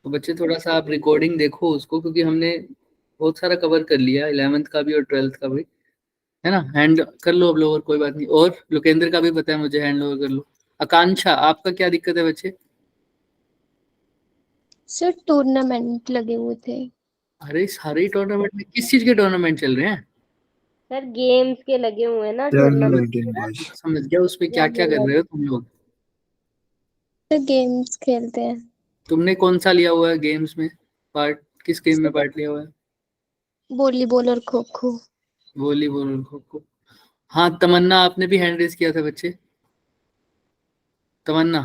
तो बच्चे थोड़ा सा आप रिकॉर्डिंग देखो उसको, क्योंकि हमने बहुत सारा कवर कर लिया 11th का भी और 12th का भी, है ना। हैंड कर लो अब लोअर, कोई बात नहीं। और लोकेंद्र का भी पता है मुझे, हैंड ओवर कर लो। आकांक्षा, आपका क्या दिक्कत है बच्चे? सर टूर्नामेंट लगे हुए थे। अरे सारे टूर्नामेंट में किस चीज के टूर्नामेंट चल रहे हैं? सर गेम्स के लगे हुए हैं ना टूर्नामेंट टूर्नामेंट। समझ गया, उसमें क्या क्या कर रहे हो तुम लोग? सर गेम्स खेलते हैं। तुमने कौन सा लिया हुआ है गेम्स में पार्ट? किस गेम में पार्ट लिया हुआ है? वॉलीबॉल और खो खो। वॉलीबॉल और खो खो। हाँ तमन्ना, आपने भी हैंड रेस किया था बच्चे? तमन्ना,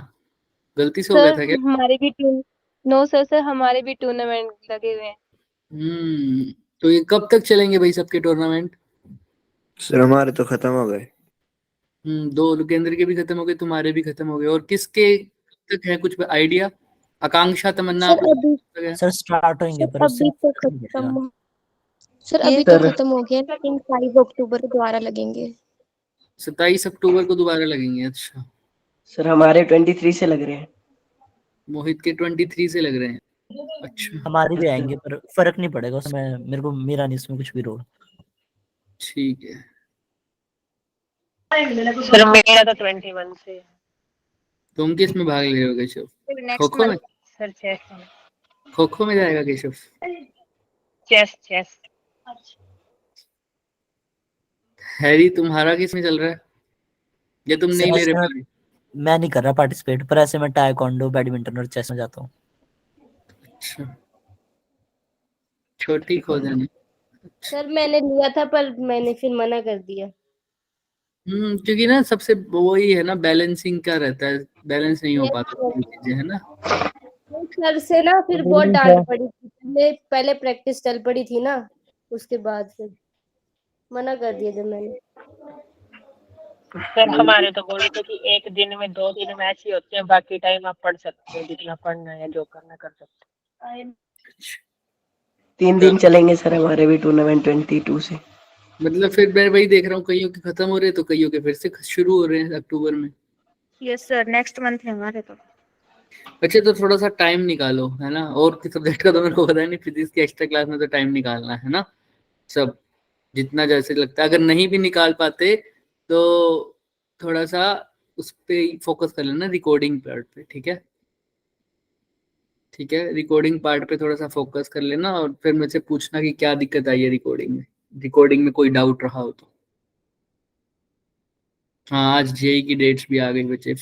गलती से हो गया सर था क्या? हमारे भी नो सर, सर हमारे भी टूर्नामेंट लगे हुए हैं। तो ये कब तक चलेंगे भाई सबके टूर्नामेंट? सर हमारे तो खत्म हो गए। दो लोकेंद्र के भी खत्म हो गए, तुम्हारे भी खत्म हो गए। और किसके तक है कुछ आइडिया? आकांक्षा, तमन्ना, सर आप अभी सर स्टार्ट होंगे पर उससे अभी तो फर्क नहीं पड़ेगा। खत्म। सर अभी तो खत्म हो गया, लेकिन 5 अक्टूबर को दोबारा लगेंगे। 27 अक्टूबर को दोबारा लगेंगे, अच्छा। सर हमारे 23 से लग रहे हैं। मोहित के 23 से लग रहे हैं, अच्छा हमारे भी आएंगे पर फर्क नहीं पड़ेगा उसमें, मेरा नहीं इसमें कुछ भी रोल। ठीक है। सर मेरा तो 21 से। तुम किस में भाग ले रहे हो केशव? खो खो में? Sir chess. खो खो में जाएगा केशव? चेस। हैरी, तुम्हारा किस में चल रहा है या तुम नहीं ले रहे पहले? मैं नहीं कर रहा पार्टिसिपेट, पर ऐसे मैं ताइक्वांडो, बैडमिंटन और चेस में जाता हूँ। अच्छा, छोटी खो जानी। सर मैंने लिया था पर मैंने फिर मना कर दिया। क्योंकि ना सबसे वही है ना, बैलेंसिंग का रहता है, बैलेंस नहीं हो Yes, पाता sir. कोई चीजें, है ना। सर से ना फिर बहुत डांट पड़ी थी, पहले प्रैक्टिस चल पड़ी थी ना, उसके बाद फिर मना कर दिया जब मैंने। सर हमारे तो बोले थे कि एक दिन में 2-3 मैच ही होते हैं, बाकी टाइम आप पढ़ सकते हो, जितना पढ़ना है जो करना कर सकते हो। 3 दिन चलेंगे सर हमारे भी टूर्नामेंट 22 से। मतलब फिर मैं वही देख रहा हूँ, कईयों के खत्म हो रहे हैं तो कईयों के फिर से शुरू हो रहे हैं अक्टूबर में। यस सर, नेक्स्ट मंथ है हमारे तो। अच्छा, तो थोड़ा सा टाइम निकालो, है ना। और किस सब्जेक्ट का तो मेरे को पता नहीं, फिजिक्स की एक्स्ट्रा क्लास में तो टाइम निकालना है ना सब, जितना जैसे लगता है। अगर नहीं भी निकाल पाते तो थोड़ा सा उस पे फोकस कर लेना, रिकॉर्डिंग पार्ट पे, ठीक है। ठीक है, रिकॉर्डिंग पार्ट पे थोड़ा सा फोकस कर लेना, और फिर मुझसे पूछना कि क्या दिक्कत आई है रिकॉर्डिंग में, रिकॉर्डिंग में कोई डाउट रहा हो तो। हाँ, आज जेई की डेट्स भी आ गई बच्चे,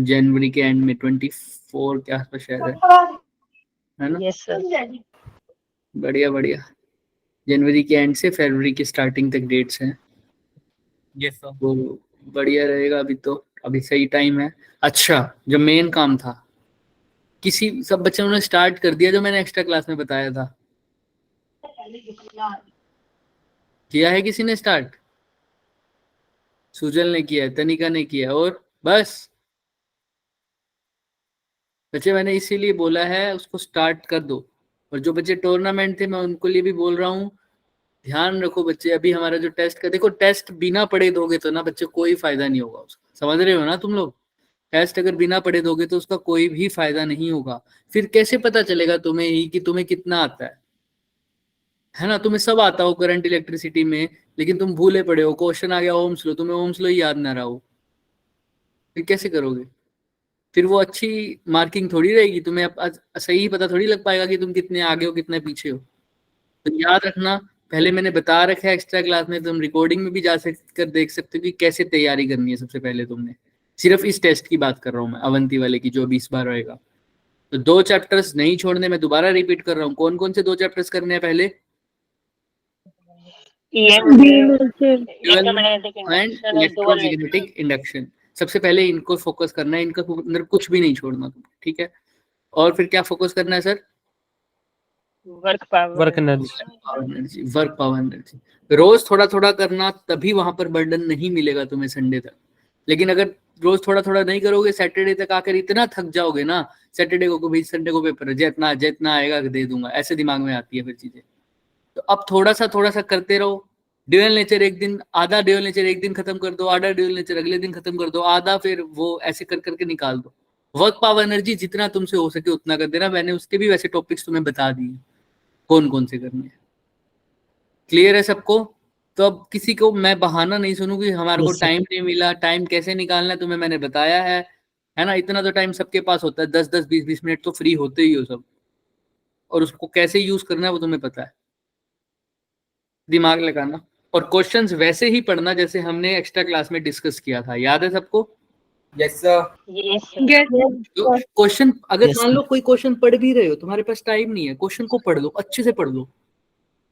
जनवरी के एंड में 24 के आसपास शायद है ना। Yes sir. बढ़िया बढ़िया, जनवरी के एंड से फरवरी की स्टार्टिंग तक डेट्स हैं। Yes sir. वो बढ़िया रहेगा, अभी तो अभी सही टाइम है। अच्छा, जो मेन काम था, किसी सब बच्चों ने स्टार्ट कर दिया जो मैंने एक्स्ट्रा क्लास में बताया था? किया है किसी ने स्टार्ट? सुजल ने किया है, तनिका ने किया है, और बस बच्चे, मैंने इसीलिए बोला है उसको स्टार्ट कर दो। और जो बच्चे टूर्नामेंट थे मैं उनको लिए भी बोल रहा हूँ, ध्यान रखो बच्चे। अभी हमारा जो टेस्ट का, देखो टेस्ट बिना पढ़े दोगे तो ना बच्चे कोई फायदा नहीं होगा उसका, समझ रहे हो ना तुम लोग। टेस्ट अगर बिना पढ़े दोगे तो उसका कोई भी फायदा नहीं होगा। फिर कैसे पता चलेगा तुम्हें ही कि तुम्हें कितना आता है ना। तुम्हें सब आता हो करंट इलेक्ट्रिसिटी में, लेकिन तुम भूले पड़े हो, क्वेश्चन आ गया ओम्स लो, तुम्हें ओम्स लो ही याद ना रहा हो, फिर कैसे करोगे? फिर वो अच्छी मार्किंग थोड़ी रहेगी, तुम्हें सही पता थोड़ी लग पाएगा कि तुम कितने आगे हो कितने पीछे हो। तो याद रखना, पहले मैंने बता रखा है एक्स्ट्रा क्लास में, तुम रिकॉर्डिंग में भी जा कर देख सकते हो कि कैसे तैयारी करनी है। सबसे पहले तुमने, सिर्फ इस टेस्ट की बात कर रहा हूँ मैं, अवंती वाले की, जो 20 बार रहेगा। तो 2 चैप्टर्स नहीं छोड़ने, मैं दोबारा रिपीट कर रहा हूँ। कौन कौन से 2 चैप्टर्स करने हैं पहले? And electromagnetic induction. सबसे पहले इनको फोकस करना है, इनका अंदर कुछ भी नहीं छोड़ना, ठीक है। और फिर क्या फोकस करना है sir? Work energy, work power energy. रोज थोड़ा थोड़ा करना, तभी वहां पर बर्डन नहीं मिलेगा तुम्हें संडे तक। लेकिन अगर रोज थोड़ा थोड़ा नहीं करोगे, सैटरडे तक आकर इतना थक जाओगे ना, सैटरडे को भी संडे को पेपर है, जितना जितना आएगा दे दूंगा, ऐसे दिमाग में आती है फिर चीजें। तो अब थोड़ा सा करते रहो। ड्यूअल नेचर एक दिन, आधा ड्यूअल नेचर एक दिन खत्म कर दो, आधा ड्यूअल नेचर अगले दिन खत्म कर दो, आधा फिर वो ऐसे कर करके निकाल दो। वर्क पावर एनर्जी जितना तुमसे हो सके उतना कर देना। मैंने उसके भी वैसे टॉपिक्स तुम्हें बता दिए कौन कौन से करने हैं। क्लियर है सबको? तो अब किसी को मैं बहाना नहीं सुनूंगी हमारे को Yes, sir. टाइम नहीं मिला, टाइम कैसे निकालना है तुम्हें मैंने बताया है ना। इतना तो टाइम सबके पास होता है, 10-10 20-20 मिनट तो फ्री होते ही हो सब, और उसको कैसे यूज करना है वो तुम्हें पता है। दिमाग लगाना और क्वेश्चंस वैसे ही पढ़ना जैसे हमने एक्स्ट्रा क्लास में डिस्कस किया था, याद है सबको? Yes sir. यस क्वेश्चन अगर Yes, मान लो कोई क्वेश्चन पढ़ भी रहे हो, तुम्हारे पास टाइम नहीं है, क्वेश्चन को पढ़ लो, अच्छे से पढ़ लो,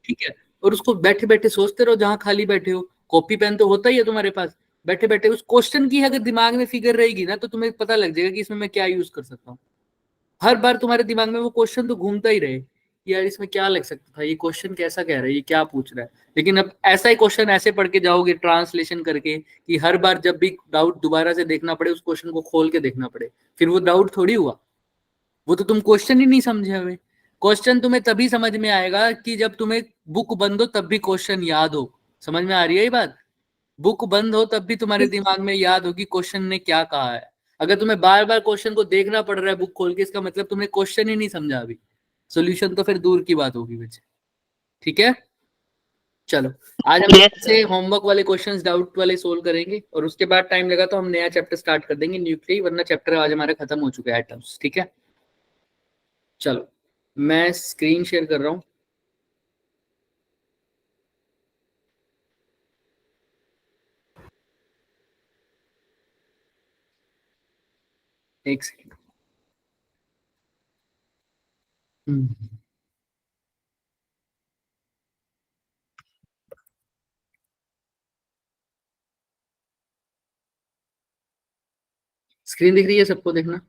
ठीक है, और उसको बैठे बैठे सोचते रहो जहां खाली बैठे हो। कॉपी पेन तो होता ही है तुम्हारे पास, बैठे बैठे उस क्वेश्चन की अगर दिमाग में फिगर रहेगी ना तो तुम्हें पता लग जाएगा कि इसमें मैं क्या यूज कर सकता हूँ। हर बार तुम्हारे दिमाग में वो क्वेश्चन तो घूमता ही रहे कि यार इसमें क्या लग सकता था, ये क्वेश्चन कैसा कह रहा है, ये क्या पूछ रहा है। लेकिन अब ऐसा ही क्वेश्चन ऐसे पढ़ के जाओगे ट्रांसलेशन करके कि हर बार जब भी डाउट दोबारा से देखना पड़े उस क्वेश्चन को खोल के देखना पड़े, फिर वो डाउट थोड़ी हुआ, वो तो तुम क्वेश्चन ही नहीं समझे हुए। क्वेश्चन तुम्हें तभी समझ में आएगा कि जब तुम्हें बुक बंद हो तब भी क्वेश्चन याद हो। समझ में आ रही है ये बात? बुक बंद हो तब भी तुम्हारे दिमाग में याद हो कि क्वेश्चन ने क्या कहा है। अगर तुम्हें बार बार क्वेश्चन को देखना पड़ रहा है बुक खोल के, इसका मतलब तुमने क्वेश्चन ही नहीं समझा अभी। सॉल्यूशन तो फिर दूर की बात होगी बच्चे, ठीक है? चलो आज हम Yes, से होमवर्क वाले क्वेश्चंस डाउट वाले सोल्व करेंगे और उसके बाद टाइम लगा तो हम नया चैप्टर स्टार्ट कर देंगे न्यूक्लियर, वरना चैप्टर आज हमारा खत्म हो चुका है एटम्स, ठीक है? चलो मैं स्क्रीन शेयर कर रहा हूँ। एक सेकेंड। स्क्रीन दिख रही है सबको? देखना।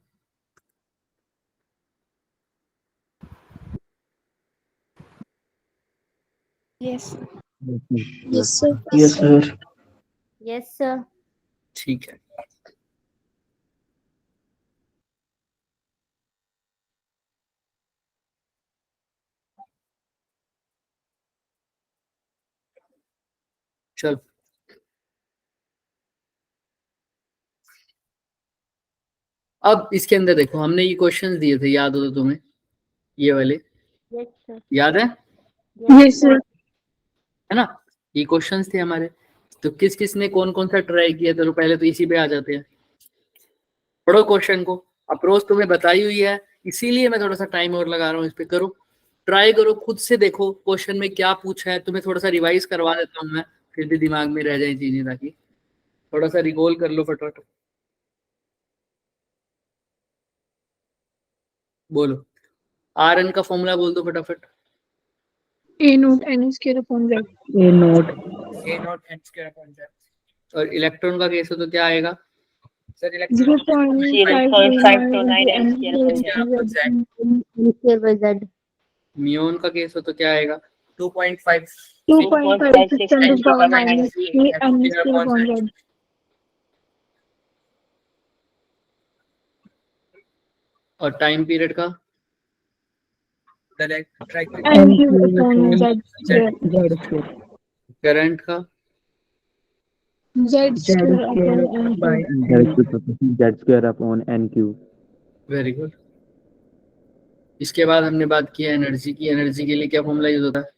Yes. Yes, sir. yes sir. Yes sir. ठीक है, चलो अब इसके अंदर देखो, हमने ये क्वेश्चंस दिए थे, याद हो तो तुम्हें ये वाले? Yes sir. याद है? Yes, sir. है ना? ये क्वेश्चंस थे हमारे। तो किस किस ने कौन कौन सा ट्राई किया? तो पहले तो इसी पे आ जाते हैं। पढ़ो क्वेश्चन को, अप्रोच तुम्हें बताई हुई है, इसीलिए मैं थोड़ा सा टाइम और लगा रहा हूँ इस पे। करो, ट्राई करो, खुद से देखो क्वेश्चन में क्या पूछा है। तुम्हें थोड़ा सा रिवाइज करवा देता हूँ मैं, फिर भी दिमाग में रह जाए चीजें, ताकि थोड़ा सा रिकॉल कर लो फटाफट। बोलो, आर एन का फॉर्मूला बोल दो फटाफट। A naught n square upon z. A naught. A not an square upon Z. और इलेक्ट्रॉन का केस हो तो क्या आएगा sir? 0.529 m square by z. म्यून का केस हो तो क्या आएगा? 2.5 2.56 10 to the power minus 3 n square upon z. और टाइम पीरियड का n cube upon z square. Current का Z square upon n cube. Z square upon n cube. Very good. इसके बाद हमने बात की एनर्जी की। एनर्जी के लिए क्या फॉर्मूला यूज होता है?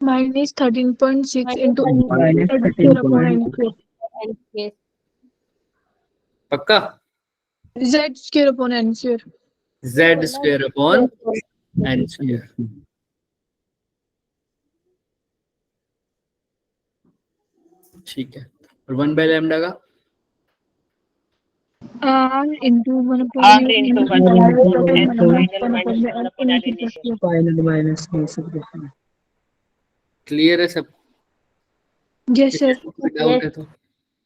Minus 13.6 into Minus z square upon n cube. पक्का? Z square upon n square. Z square upon n square. ठीक है, और 1/लैम्डा का R into 1 upon R n into into 1 minus final 1 minus upon 1 n upon L into initial. Final minus ये सब देखना। Clear है सब? Yes sir. डाउट है तो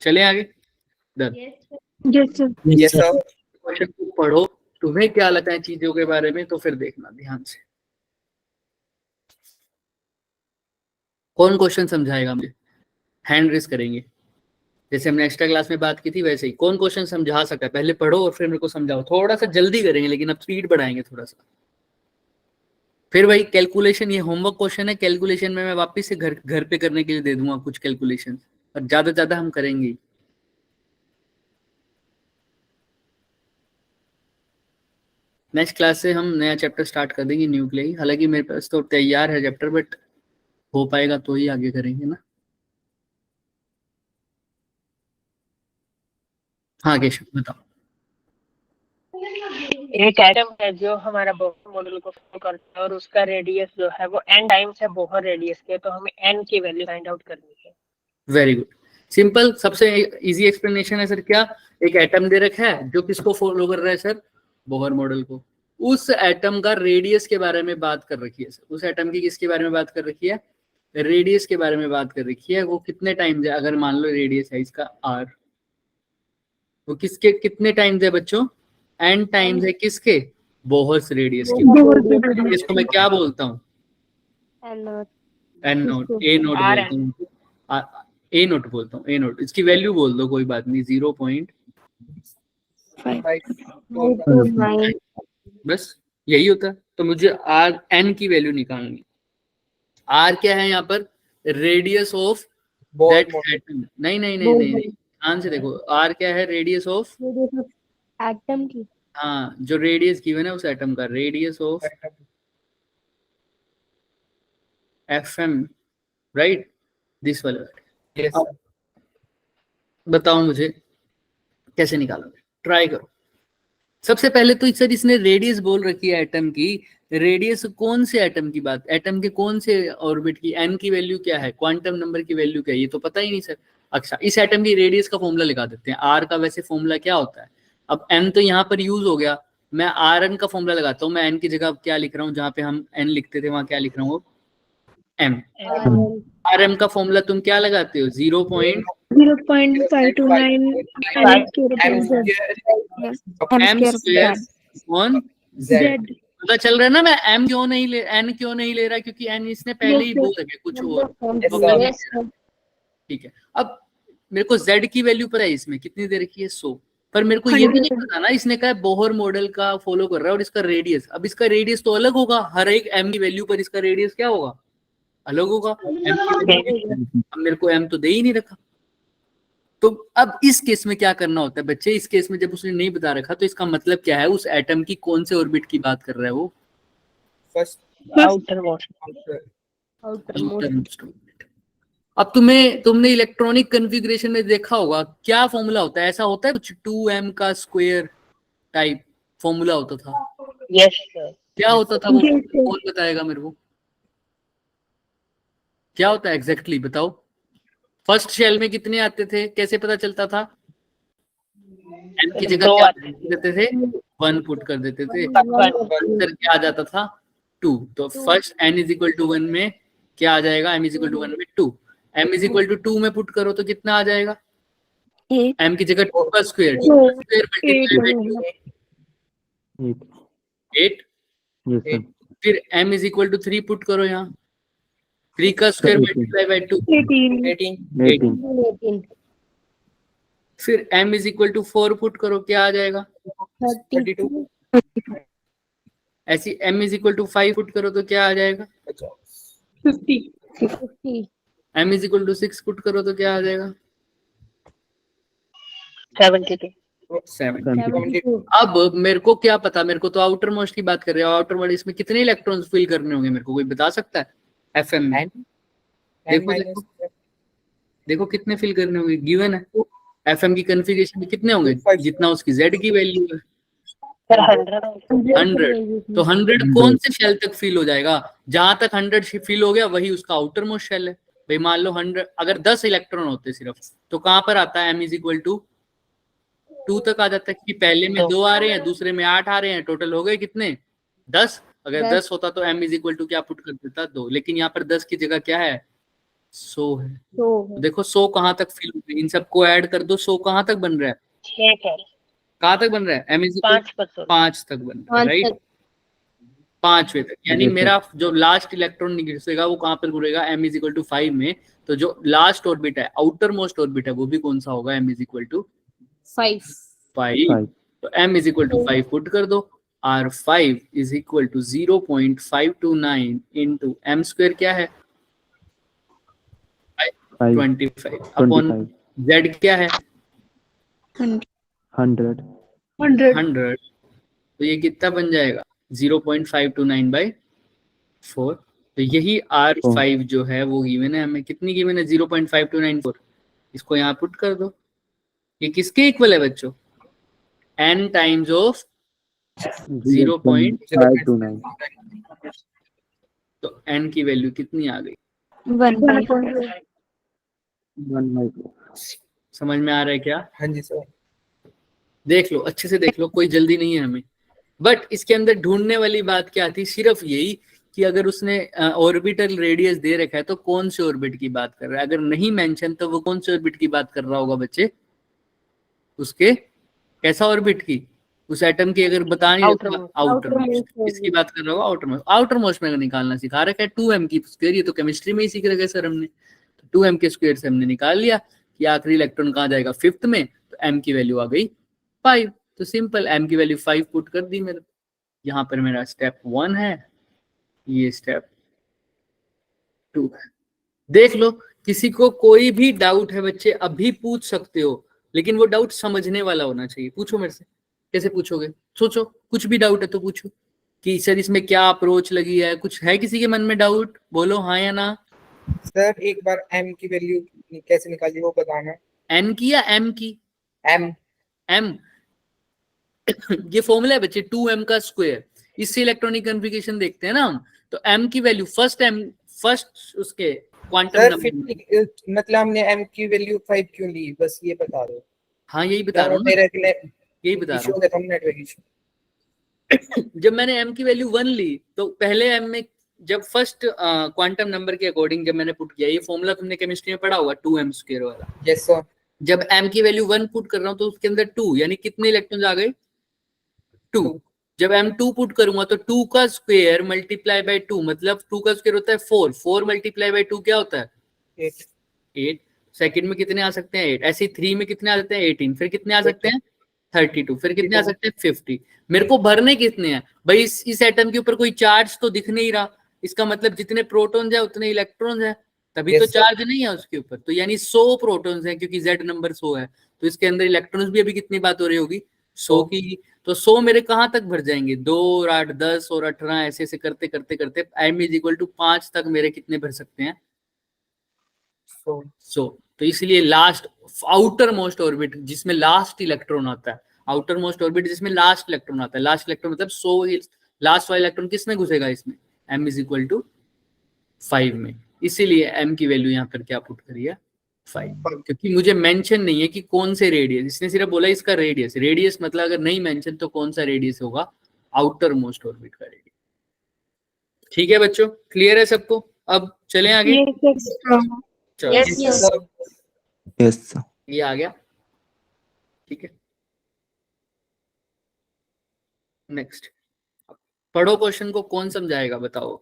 चले आगे। Done. Yes sir. Yes sir. Question को पढ़ो, तुम्हें क्या लगता है चीजों के बारे में, तो फिर देखना ध्यान से। कौन क्वेश्चन समझाएगा मुझे? हैंड रेस करेंगे, जैसे हमने एक्स्ट्रा क्लास में बात की थी वैसे ही। कौन क्वेश्चन समझा सकता है? पहले पढ़ो और फिर मेरे को समझाओ। थोड़ा सा जल्दी करेंगे लेकिन अब स्पीड बढ़ाएंगे थोड़ा सा। फिर वही कैलकुलेशन, ये होमवर्क क्वेश्चन है, कैलकुलेशन में मैं वापस से घर पे करने के लिए दे दूंगा कुछ कैलकुलेशन, और ज्यादा हम करेंगे। नेक्स्ट क्लास से हम नया चैप्टर स्टार्ट कर देंगे न्यूक्लियाई। हालांकि मेरे पास तो तैयार है चैप्टर, बट हो पाएगा तो ही आगे करेंगे ना। हाँ केशव बताओ। एक एटम है जो हमारा बोहर मॉडल को फॉलो करता है और उसका रेडियस जो है वो n टाइम्स है बोहर रेडियस के, तो हमें n की वैल्यू फाइंड आउट करनी है। वेरी गुड, सिंपल, सबसे इजी एक्सप्लेनेशन है सर। क्या एक एटम दे रखा है जो किसको फॉलो कर रहा है सर? बोहर मॉडल को। उस एटम का रेडियस के बारे में बात कर रखी है सर। उस एटम की किसके बारे में बात कर रखी है? रेडियस के बारे में बात कर रखी है। वो कितने टाइम्स है? अगर मान लो रेडियस है इसका r, वो किसके कितने टाइम्स है बच्चों? n टाइम्स है किसके? बोहर्स रेडियस के। इसको मैं क्या बोलता हूँ? N not n note, a note बोलता हूँ, ए नोट बोलता हूँ, ए नोट। इसकी वैल्यू बोल दो, कोई बात नहीं, 0.5, बस यही होता है। तो मुझे आर एन की वैल्यू निकालनी। आर क्या है यहाँ पर? Radius of that atom. नहीं नहीं नहीं नहीं, ध्यान से देखो, आर क्या है? रेडियस ऑफ एटम की। हाँ, जो रेडियस गिवन है उस एटम का, radius of FM, right, this वाला। Yes. बताओ मुझे कैसे निकालोगे, ट्राई करो। सबसे पहले तो सर इसने रेडियस बोल रखी है एटम की। रेडियस कौन से एटम की बात? एटम के कौन से ऑर्बिट की? एन की वैल्यू क्या है? क्वांटम नंबर की वैल्यू क्या है? ये तो पता ही नहीं सर। अच्छा, इस एटम की रेडियस का फॉर्मूला लगा देते हैं। आर का वैसे फॉर्मूला क्या होता है? अब एन तो यहाँ पर यूज हो गया, मैं आर एन का फॉर्मूला लगाता हूँ। मैं एन की जगह क्या लिख रहा हूँ? जहाँ पे हम एन लिखते थे वहां क्या लिख रहा हूँ? एम। आर एम का फॉर्मूला तुम क्या लगाते हो? 0.529 एम स्क्वायर ऑन Z। पता चल रहा है ना? मैं एम क्यों नहीं ले, एन क्यों नहीं ले रहा? क्योंकि एन इसने पहले ही बोल रखे कुछ और। ठीक है, अब मेरे को z की वैल्यू पता है इसमें कितनी दे रखी है? 100। पर मेरे को ये भी नहीं पता ना, इसने कहा बोहर मॉडल का फॉलो कर रहा है और इसका रेडियस। अब इसका रेडियस तो अलग होगा, हर एक m की वैल्यू पर इसका रेडियस क्या होगा? अलग होगा। m की वैल्यू अब मेरे को m तो दे ही नहीं रखा। तो अब इस केस में क्या करना होता है बच्चे? इस केस में जब उसने नहीं बता रखा तो इसका मतलब क्या है? उस एटम की कौन से ऑर्बिट की बात कर रहा है वो? Outer most. अब तुमने इलेक्ट्रॉनिक कन्फिग्रेशन में देखा होगा क्या फॉर्मूला होता है? ऐसा होता है कुछ 2m का स्क्वायर टाइप फॉर्मूला होता था। Yes sir. क्या होता था वो? कौन बताएगा मेरे को? क्या होता है एग्जैक्टली बताओ। फर्स्ट शेल में कितने आते थे? कैसे पता चलता था? n की जगह क्या देते थे? 1 पुट कर देते थे, आंसर क्या आ जाता था? 2। तो first n is equal to 1 में क्या आ जाएगा? m इज इक्वल टू 1 में 2। m इज इक्वल टू 2 में पुट करो तो कितना आ जाएगा? m की जगह 2 का square, 2 square multiply by 8। Yes, sir. फिर m is equal to 3 put करो यहाँ, 3 का स्क्वायर मल्टीप्लाई बाय 2, 18. फिर m is equal to 4 put करो, क्या आ जाएगा? 32। ऐसी m is equal to 5 put करो तो क्या आ जाएगा? 50। m is equal to 6 put करो तो क्या आ जाएगा? 72। 7। अब मेरे को क्या पता? मेरे को तो आउटर मोस्ट की बात कर रहे हो। आउटर मोस्ट इसमें कितने इलेक्ट्रॉन्स फिल करने होंगे? मेरे को कोई बता सकता है? एफएम में देखो कितने फिल करने होंगे, गिवन है। एफएम की कॉन्फ़िगरेशन में कितने होंगे? जितना उसकी जेड की वैल्यू है, सर 100। तो 100 कौन से शेल तक फिल हो जाएगा? जहां तक 100 फिल हो गया वही उसका आउटर मोस्ट शेल है। भाई मान लो 100, अगर 10 इलेक्ट्रॉन होते सिर्फ, तो कहां पर आता है? m इज इक्वल टू 2 तक आ जाता है, कि पहले में 2 आ रहे हैं, दूसरे में 8 आ रहे हैं, टोटल हो गए कितने? 10। अगर 10 होता तो m इज इक्वल टू क्या पुट कर देता? 2। लेकिन यहाँ पर 10 की जगह क्या है? 100 है। तो देखो 100 कहाँ तक फिल हो गई? इन सबको ऐड कर दो, 100 कहाँ तक बन रहा है? 6 कहाँ तक बन रहा है? m इज 5 तक बन रहा है, राइट? 5वें तक, यानी मेरा जो लास्ट इलेक्ट्रॉन निकलेगा वो कहाँ पर घुरेगा? m इज इक्वल टू 5 में। तो जो लास्ट ऑर्बिट है, आउटर मोस्ट ऑर्बिट है, वो भी कौन सा होगा? m is equal to 5। तो m is equal to 5 put कर दो। R5 is equal to 0.529 into m square क्या है? 25 अपॉन z क्या है? 100. 100 तो ये कितना बन जाएगा 0.529/4। तो यही R5 जो है वो गिवन है हमें, कितनी गिवन है 0.5294। इसको यहाँ पुट कर दो। ये किसके इक्वल है बच्चों, n टाइम्स ऑफ 0.529। तो n की वैल्यू कितनी आ गई, 1/2। समझ में आ रहा है क्या? हाँ जी सर। देख लो, अच्छे से देख लो, कोई जल्दी नहीं है हमें। बट इसके अंदर ढूंढने वाली बात क्या थी, सिर्फ यही कि अगर उसने ऑर्बिटल रेडियस दे रखा है तो कौन से ऑर्बिट की बात कर रहा है। अगर नहीं मेंशन तो वो कौन से ऑर्बिट की बात कर रहा होगा बच्चे, उसके कैसा ऑर्बिट की, उस एटम की अगर बता नहीं आउटर मोस्ट, इसकी बात कर रहा होगा आउटर मोस्ट। आउटर मोस्ट में निकालना सिखा रखा है 2m की स्क्वायर, ये तो केमिस्ट्री में ही सीख रखे सर हमने। तो 2m के स्क्वायर से हमने निकाल लिया कि आखिरी इलेक्ट्रॉन कहाँ जाएगा, 5th में, तो m की वैल्यू आ गई 5। तो सिंपल m की वैल्यू 5 पुट कर दी मेरे। यहाँ पर मेरा स्टेप 1 है, ये स्टेप 2 है। देख लो, किसी को कोई भी डाउट है बच्चे अभी पूछ सकते हो, लेकिन वो डाउट समझने वाला होना चाहिए। पूछो मेरे से, कैसे पूछोगे, सोचो, कुछ भी डाउट है तो पूछो कि सर इसमें क्या अप्रोच लगी है। कुछ है किसी के मन में डाउट, बोलो हाँ या ना। सर एक बार m की वैल्यू कैसे निकाली वो बताना। n की या m की? m ये फॉर्मूला है बच्चे 2m का स्क्वायर। इससे इलेक्ट्रॉनिक कन्फिगरेशन देखते हैं ना हम। तो m की वैल्यू फर्स्ट उसके क्वांटम नंबर, मतलब हमने m की वैल्यू 5 क्यों ली, बस ये बता दो। हाँ यही बता रहा हूँ, यही बता रहा हूँ। जब मैंने m की वैल्यू 1 ली तो पहले m में जब फर्स्ट क्वांटम नंबर के अकॉर्डिंग जब मैंने पुट किया, ये फॉर्मूला तुमने केमिस्ट्री में पढ़ा होगा 2m स्क्वायर वाला। Yes sir. जब m की वैल्यू 1 पुट कर रहा हूँ तो उसके अंदर 2, यानी कितने इलेक्ट्रॉन आ गए 2। जब m 2 पुट करूंगा तो 2 का स्क्वायर मल्टीप्लाई बाय 2, मतलब 2 का स्क्वायर होता है 4, 4 मल्टीप्लाई बाय 2 क्या होता है 8। सेकंड में कितने आ सकते हैं 8, ऐसे ही 3 में कितने आ सकते हैं 18, फिर कितने आ सकते हैं 32, फिर कितने आ सकते हैं 50। मेरे को भरने कितने हैं भाई, इस एटम के ऊपर कोई चार्ज तो दिख नहीं रहा, इसका मतलब जितने प्रोटॉन्स है उतने इलेक्ट्रॉन्स है, तभी तो चार्ज नहीं है उसके ऊपर। तो यानी 100 प्रोटॉन्स हैं, क्योंकि z नंबर 100 है, तो इसके अंदर इलेक्ट्रॉन्स भी अभी कितनी बात हो रही होगी 100 की। तो 100 मेरे कहाँ तक भर जाएंगे, 2 और 8 10 और 18, ऐसे ऐसे करते करते करते m = 5 तक मेरे कितने भर सकते हैं 100। तो इसलिए लास्ट आउटर मोस्ट ऑर्बिट जिसमें लास्ट इलेक्ट्रॉन आता है, आउटर मोस्ट ऑर्बिट जिसमें लास्ट इलेक्ट्रॉन आता है, लास्ट इलेक्ट्रॉन मतलब 100, लास्ट वाला इलेक्ट्रॉन किसमें घुसेगा इसमें, m = 5 में। इसीलिए m की वैल्यू यहाँ पर क्या पुट करिए 5, क्योंकि मुझे मेंशन नहीं है कि कौन से रेडियस, इसने सिर्फ बोला इसका रेडियस। रेडियस मतलब अगर नहीं मेंशन तो कौन सा रेडियस होगा, आउटर मोस्ट ऑर्बिट का रेडियस। ठीक है बच्चों, क्लियर है सबको? अब चलें आगे। Yes sir. ये आ गया, ठीक है। नेक्स्ट पढ़ो, क्वेश्चन को कौन समझाएगा बताओ,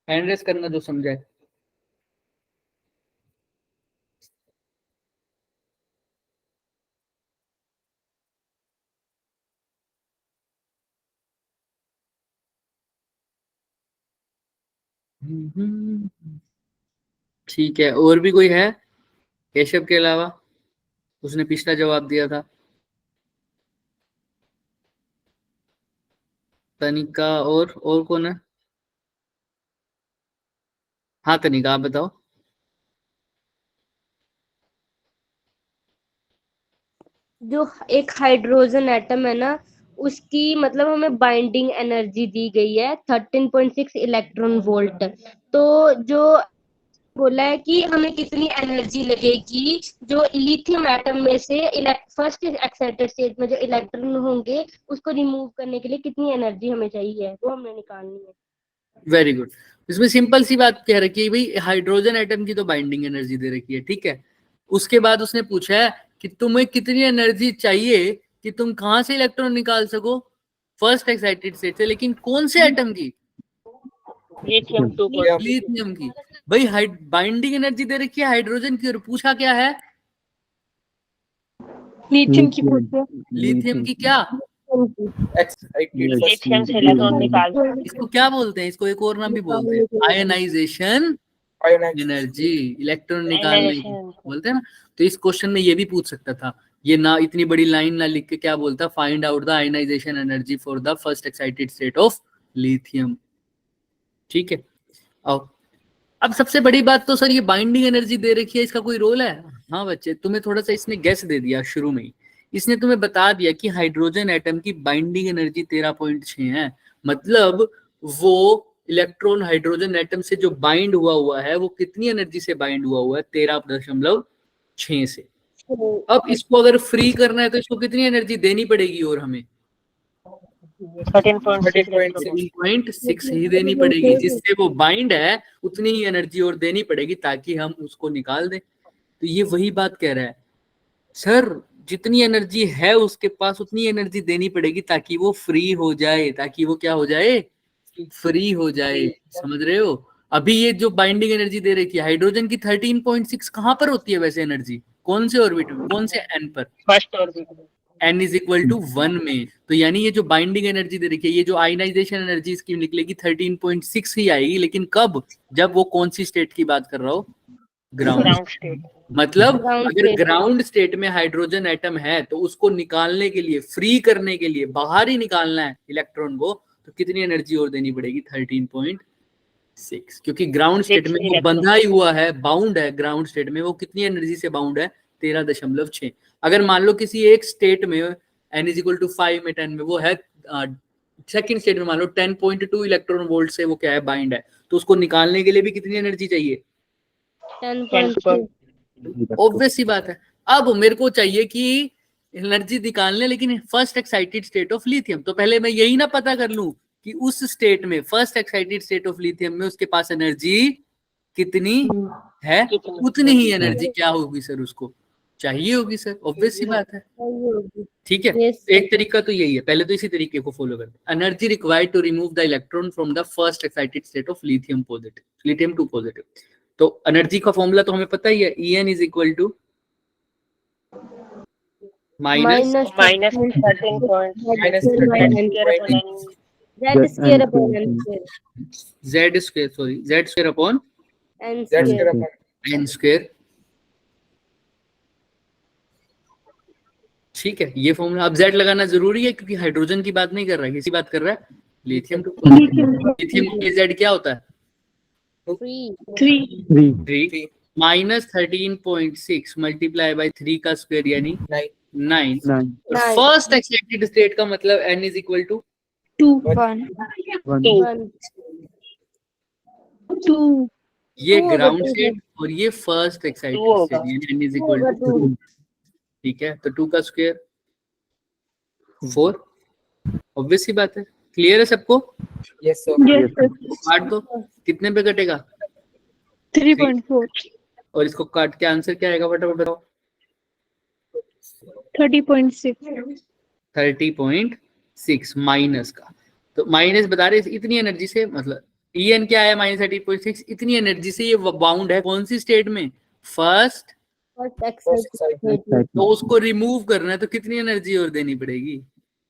हैंड रेस करना जो समझाए। ठीक है, और भी कोई है केशव के अलावा, उसने पिछला जवाब दिया था। तनिका और कौन है? हाँ तनिका आप बताओ। जो एक हाइड्रोजन एटम है ना, उसकी मतलब हमें बाइंडिंग एनर्जी दी गई है 13.6 इलेक्ट्रॉन वोल्ट। तो जो बोला है कि हमें कितनी एनर्जी लगेगी जो लिथियम एटम में से फर्स्ट एक्साइटेड स्टेट में जो इलेक्ट्रॉन होंगे उसको रिमूव करने के लिए कितनी एनर्जी हमें चाहिए, वो हमने निकालनी है। Very good. इसमें सिंपल सी बात कह रखी है भाई, हाइड्रोजन एटम की तो बाइंडिंग एनर्जी दे रखी है, ठीक है। उसके बाद उसने पूछा है कि तुम्हें कितनी एनर्जी चाहिए कि तुम कहां से इलेक्ट्रॉन निकाल सको, फर्स्ट एक्साइटेड स्टेट से, लेकिन कौन से एटम की, लिथियम की। भाई बाइंडिंग एनर्जी दे रखी है हाइड्रोजन की, और पूछा क्या है लिथियम की लिथियम की क्या, लिथियम से इलेक्ट्रॉन निकाल। इसको क्या बोलते हैं, इसको एक और नाम भी बोलते हैं आयनाइजेशन एनर्जी, इलेक्ट्रॉन निकालने बोलते हैं ना। तो इस क्वेश्चन में ये भी पूछ सकता था ये ना इतनी बड़ी लाइन ना लिख के क्या बोलता, find out the ionisation energy for the first excited state of lithium. ठीक है, अब सबसे बड़ी बात तो सर ये बाइंडिंग एनर्जी दे रखी है, इसका कोई रोल है? हाँ बच्चे, तुम्हें थोड़ा सा इसने गैस दे दिया शुरू में ही। इसने तुम्हें बता दिया कि हाइड्रोजन एटम की बाइंडिंग एनर्जी 13.6 है। मतलब वो इलेक्ट्रॉन हाइड्रोजन एटम से जो बाइंड हुआ है वो कितनी एनर्जी से बाइंड हुआ है? 13.6 से। अब इसको अगर फ्री करना है तो इसको कितनी एनर्जी देनी पड़ेगी? और हमें 13.6 ही देनी पड़ेगी। जिससे वो बाइंड है उतनी ही एनर्जी और देनी पड़ेगी ताकि हम उसको निकाल दें। तो ये वही बात कह रहा है सर, जितनी एनर्जी है उसके पास उतनी एनर्जी देनी पड़ेगी ताकि वो फ्री हो जाए, ताकि वो क्या हो जाए? फ्री हो जाए। समझ रहे हो? अभी ये जो बाइंडिंग एनर्जी दे रखी है हाइड्रोजन की 13.6 कहाँ पर होती है वैसे एनर्जी? कौन से ऑर्बिट में, कौन से एन पर? फर्स्ट ऑर्बिट में, n इज इक्वल टू 1 में। तो यानी ये जो बाइंडिंग एनर्जी दे रखी है, ये जो आयनाइजेशन एनर्जी इसकी निकलेगी 13.6 ही आएगी। लेकिन कब? जब वो कौन सी स्टेट की बात कर रहा हो? Ground state. मतलब अगर ग्राउंड स्टेट में हाइड्रोजन एटम है तो उसको निकालने के लिए, फ्री करने के लिए, बाहर ही निकालना है इलेक्ट्रॉन को, तो कितनी एनर्जी और देनी पड़ेगी? 13.6। क्योंकि ग्राउंड स्टेट में वो बंधा ही हुआ है, बाउंड है ग्राउंड स्टेट में। वो कितनी एनर्जी से बाउंड है? 13.6। अगर मान लो किसी एक स्टेट में n इज इक्वल टू 5 में 10 में वो है, सेकंड स्टेट में मान लो 10.2 इलेक्ट्रॉन वोल्ट से वो क्या है? बाइंड है। तो उसको निकालने के लिए भी कितनी एनर्जी चाहिए? 10.2। ऑब्वियस सी बात है। अब मेरे को चाहिए कि एनर्जी निकालने, लेकिन first excited state of lithium. तो पहले मैं यही ना पता कर लूं कि उस स्टेट में, first excited state of lithium में उसके पास एनर्जी कितनी है? उतनी ही एनर्जी क्या होगी सर? उसको चाहिए होगी सर। ऑब्वियस सी बात है। ठीक है, एक तरीका तो यही है। पहले तो इसी तरीके को फॉलो करते हैं। Energy required to remove the electron from the first excited state of lithium positive, lithium 2 positive. तो एनर्जी का फॉर्मूला तो हमें पता ही है, En is equal to minus 13.6 z square upon n स्क्वायर। ठीक है, ये फॉर्मूला। अब z लगाना जरूरी है क्योंकि हाइड्रोजन की बात नहीं कर रहा है, किसी बात कर रहा है लिथियम 2। लिथियम के z क्या होता है? 3 माइनस 13.6 मल्टीप्लाई बाई 3 का स्क्वायर यानी 9। फर्स्ट एक्साइटेड स्टेट का मतलब n इज इक्वल टू 2। ये ग्राउंड स्टेट और ये फर्स्ट एक्साइटेड स्टेट यानी n इज इक्वल टू 2। ठीक है, तो 2 का स्क्वायर 4। ऑब्वियस सी बात है। क्लियर है सबको? Yes sir. काट दो, कितने पे कटेगा? 3.4। और इसको काट के आंसर क्या आएगा फटाफट बताओ? 30.6। 30.6 माइनस का, तो माइनस बता रहे इतनी एनर्जी से, मतलब En क्या है? माइनस 30.6। इतनी एनर्जी से ये बाउंड है कौन सी स्टेट में? फर्स्ट। तो उसको रिमूव करना है तो कितनी एनर्जी और देनी पड़ेगी?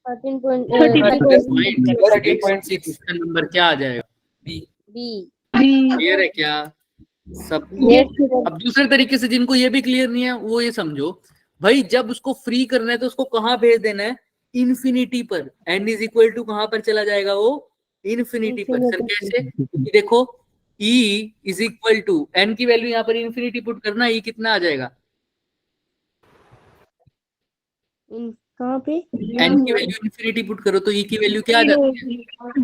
30.6। नंबर क्या आ जाएगा? क्लियर है क्या सबको? अब दूसरे तरीके से जिनको ये भी क्लियर नहीं है वो ये समझो भाई, जब उसको फ्री करना है तो उसको कहाँ भेज देना है? इन्फिनिटी पर। n इज इक्वल टू कहाँ पर चला जाएगा वो? इन्फिनिटी पर। सर कैसे? देखो E is equal to n की वैल्यू यहाँ पर इन्फिनिटी पुट करना, E कितना आ जाएगा? कहाँ पे? n की वैल्यू इन्फिनिटी पुट करो तो E की वैल्यू क्या आ जाती है?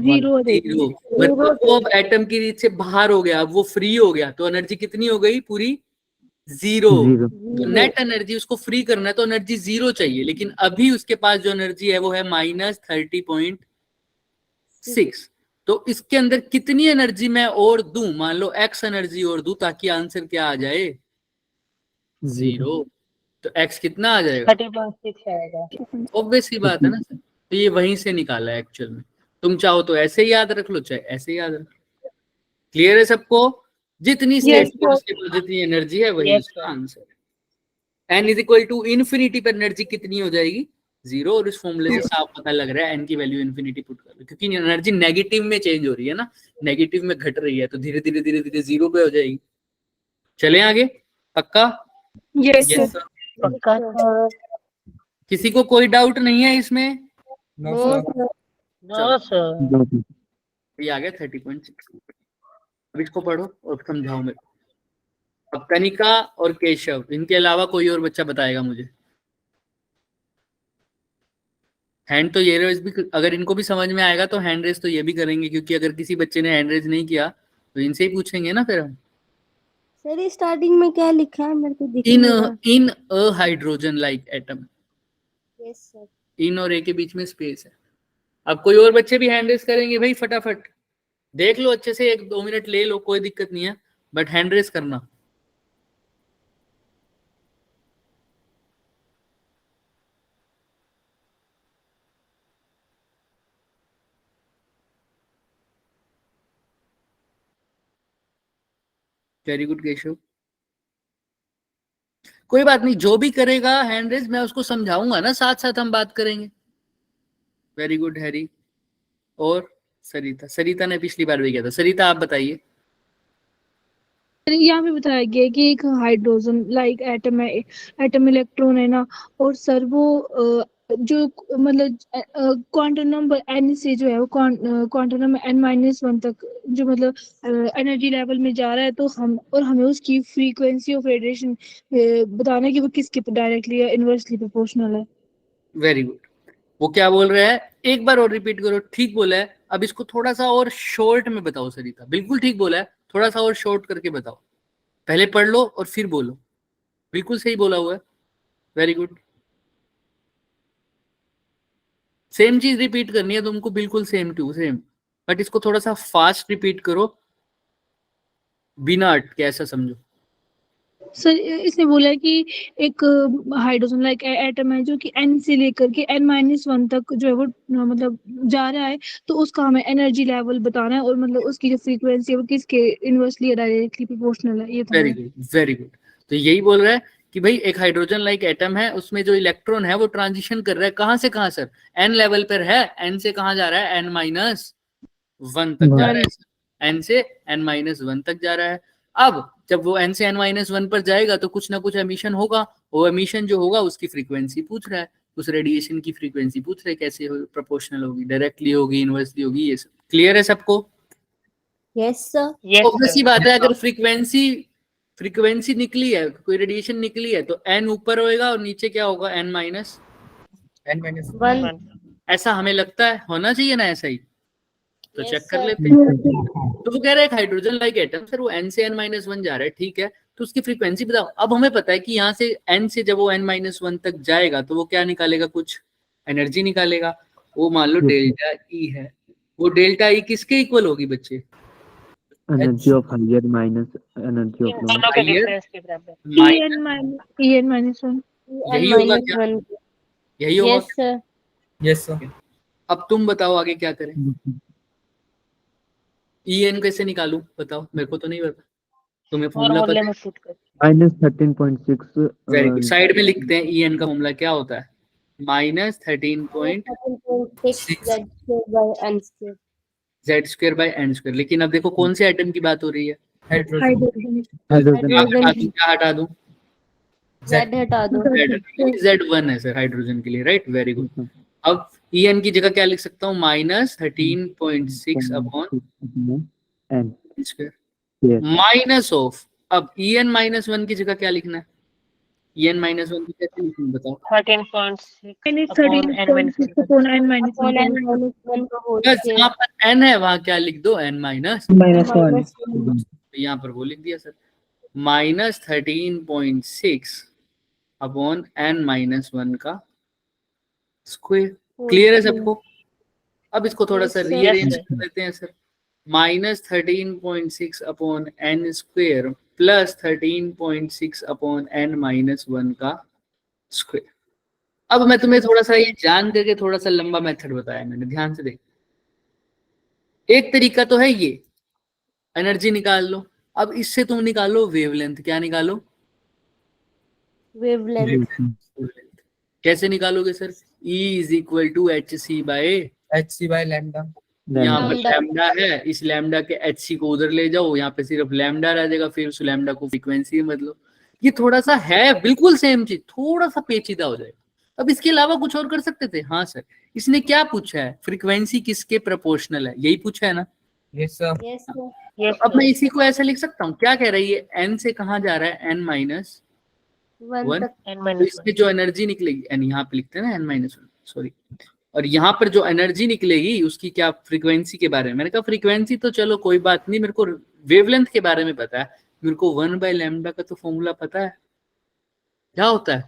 0। 0। मतलब वो अब एटम की रीच से बाहर हो गया, अब वो फ्री हो गया, तो एनर्जी कितनी हो गई? पूरी 0। तो नेट एनर्जी उसको फ्री करना है तो एनर्जी 0 चाहिए, लेकिन अभी उसके पास जो एनर्जी है वो है माइनस 30.6। तो इसके अंदर कितनी एनर्जी मैं और दूं? मान लो x एनर्जी और दूं ताकि आंसर क्या आ जाए? 0। तो x कितना आ जाएगा? 30.6 आएगा। ऑब्वियस ही बात है ना सर। तो ये वहीं से निकाला है एक्चुअल में। तुम चाहो तो ऐसे ही याद रख लो, चाहे ऐसे ही याद रख लो। क्लियर है सबको? जितनी स्टेट पर उसके पास जितनी एनर्जी है वही उसका आंसर है। n is equal to infinity पर एनर्जी कितनी हो जाएगी? 0। और इस फॉर्मूले से साफ पता लग रहा है n की वैल्यू इन्फिनिटी पुट कर लो, क्योंकि एनर्जी नेगेटिव में चेंज हो रही है ना, नेगेटिव में घट रही है, तो धीरे धीरे धीरे धीरे 0 पे हो जाएगी। चले आगे? पक्का? Yes Yes, sir. किसी को कोई डाउट नहीं है इसमें? No no sir. Sir. No sir. ये आ गया 30.6। अब इसको पढ़ो और समझाओ मेरे को। अब कनिका और केशव, इनके अलावा कोई और बच्चा बताएगा मुझे? हैंड तो ये रेज भी, अगर इनको भी समझ में आएगा तो हैंड रेज तो ये भी करेंगे, क्योंकि अगर किसी बच्चे ने हैंड रेज नहीं किया तो इनसे ही पूछेंगे ना फिर हम। सर ये स्टार्टिंग में क्या लिखा है, मेरे को दिख इन नहीं रहा। In a hydrogen like atom, yes sir. इन और ए के बीच में स्पेस है। अब कोई और बच्चे भी हैंड रेज करेंगे भाई, फटाफट देख लो अच्छे से, 1-2 मिनट ले लो, कोई दिक्कत नहीं है, बट हैंड रेज करना। Very good Keshav. कोई बात नहीं, जो भी करेगा हैंड रेज मैं उसको समझाऊंगा ना, साथ साथ हम बात करेंगे। Very good Harry. और सरिता, सरिता ने पिछली बार भी किया था। सरिता आप बताइए। यहाँ पे बताया गया है कि एक हाइड्रोजन लाइक एटम है, एटम इलेक्ट्रॉन है ना, और सर वो जो मतलब क्वांटम नंबर n से जो है वो क्वांटम नंबर n-1 तक जो मतलब एनर्जी लेवल में जा रहा है, तो हमें उसकी फ्रीक्वेंसी ऑफ रेडिएशन बताना है कि वो किसके डायरेक्टली या इनवर्सली प्रोपोर्शनल है। Very good. वो क्या बोल रहा है, एक बार और रिपीट करो। ठीक बोला है। अब इसको थोड़ा सा और शॉर्ट में बताओ सरिता। बिल्कुल ठीक बोला है, थोड़ा सा और शॉर्ट करके बताओ। पहले पढ़ लो और फिर बोलो। बिल्कुल सही बोला हुआ है। Very good. सेम चीज रिपीट करनी है तुमको, बिल्कुल सेम टू सेम, बट इसको थोड़ा सा फास्ट रिपीट करो, बिना अटके, ऐसा समझो। सर इसने बोला है कि एक हाइड्रोजन लाइक एटम है जो कि n से लेकर के n-1 तक जो है वो मतलब जा रहा है, तो उसका हमें एनर्जी लेवल बताना है, और मतलब उसकी जो फ्रीक्वेंसी है वो किसके इनवर्सली या डायरेक्टली प्रोपोर्शनल है, ये था। Very good, very good. तो यही बोल रहा है कि भाई एक हाइड्रोजन लाइक एटम है, उसमें जो इलेक्ट्रॉन है वो ट्रांजिशन कर रहा है, कहां से कहां सर? n लेवल पर है, n से कहां जा रहा है? n-1 तक जा रहा है, n से n-1 तक जा रहा है। अब जब वो n से n-1 पर जाएगा तो कुछ ना कुछ एमिशन होगा, वो एमिशन जो होगा उसकी फ्रीक्वेंसी पूछ रहा है, उस रेडिएशन की फ्रीक्वेंसी पूछ रहा है, कैसे हो, प्रोपोर्शनल होगी, डायरेक्टली होगी, इनवर्सली होगी, ये सब क्लियर है सबको? Yes sir. यस ऑब्वियस सी बात है, अगर फ्रीक्वेंसी निकली है, कोई रेडिएशन निकली है, तो n ऊपर होएगा और नीचे क्या होगा? n-1। ऐसा हमें लगता है, होना चाहिए ना ऐसा ही, तो Yes, चेक कर sir. लेते हैं। तो वो कह रहा है हाइड्रोजन लाइक एटम सर वो n से n-1 जा रहा है, ठीक है, तो उसकी फ्रीक्वेंसी बताओ। अब हमें पता है कि यहाँ से n से जब वो n-1 तक जाएगा तो वो क्या निकालेगा? कुछ एनर्जी निकालेगा। वो मान लो डेल्टा ई है, वो डेल्टा ई किसके इक्वल होगी बच्चे? Energy of higher minus energy of lower. दोनों के Higher डिफरेंस के बराबर। En-1 यही होगा क्या? यही होगा। Yes sir. Yes sir. अब तुम बताओ आगे क्या करें? En कैसे निकालूं बताओ, मेरे को तो नहीं पता, तुम्हें फॉर्मूला पता है? -13.6 वेरी गुड, साइड में लिखते हैं En का फॉर्मूला क्या होता है? -13.6 z² - लेकिन अब देखो कौन से आइटम की बात हो रही है? हाइड्रोजन। क्या हटा दूं? जेड हटा दो। Z1 है सर हाइड्रोजन के लिए, राइट? Very good. अब En की जगह क्या लिख सकता हूँ? -13.6 अपॉन n² माइनस ऑफ, अब En-1 की जगह क्या लिखना है? En-1 को कैसे लिखूं बताओ? 13.6 अपॉन n-1 upon n-1 बस यहाँ पर n है, वहां क्या लिख दो? n-1। यहाँ पर वो लिख दिया सर, -13.6 अपॉन n-1 का स्क्वायर। क्लियर है सबको? अब इसको थोड़ा सा Yes, sir. रीअरेंज कर देते हैं sir. -13.6 upon n² plus 13.6 upon n-1 का स्क्वायर। अब मैं तुम्हें थोड़ा सा ये जान करके थोड़ा सा लंबा मेथड बताया मैंने, ध्यान से देख। एक तरीका तो है ये, एनर्जी निकाल लो। अब इससे तुम निकालो वेवलेंथ। क्या निकालो? वेवलेंथ। कैसे निकालोगे सर? E = hc/, lambda. यहाँ पर लैम्डा है, इस लैम्डा के hc को उधर ले जाओ, यहाँ पे सिर्फ लैम्डा रह जाएगा, फिर उस लैम्डा को फ्रीक्वेंसी में बदलो। ये थोड़ा सा है बिल्कुल सेम चीज, थोड़ा सा पेचीदा हो जाएगा, अब इसके अलावा कुछ और कर सकते थे? हाँ सर। इसने क्या पूछा है? फ्रीक्वेंसी किसके प्रोपोर्शनल है, यही पूछा है ना? Yes sir. Yes sir. तो अब मैं इसी को ऐसा लिख सकता हूँ, क्या कह रही है, एन से कहाँ जा रहा है, n माइनस 1 वन। तक। n तो minus इसमें जो एनर्जी निकलेगी, एन यहाँ पे लिखते हैं ना, n माइनस 1, सॉरी, और यहाँ पर जो एनर्जी निकलेगी उसकी क्या, फ्रीक्वेंसी के बारे में। मैंने कहा फ्रीक्वेंसी तो चलो कोई बात नहीं, मेरे को वेवलेंथ के बारे में पता है, मेरे को 1/λ का तो फॉर्मूला पता है, क्या होता है,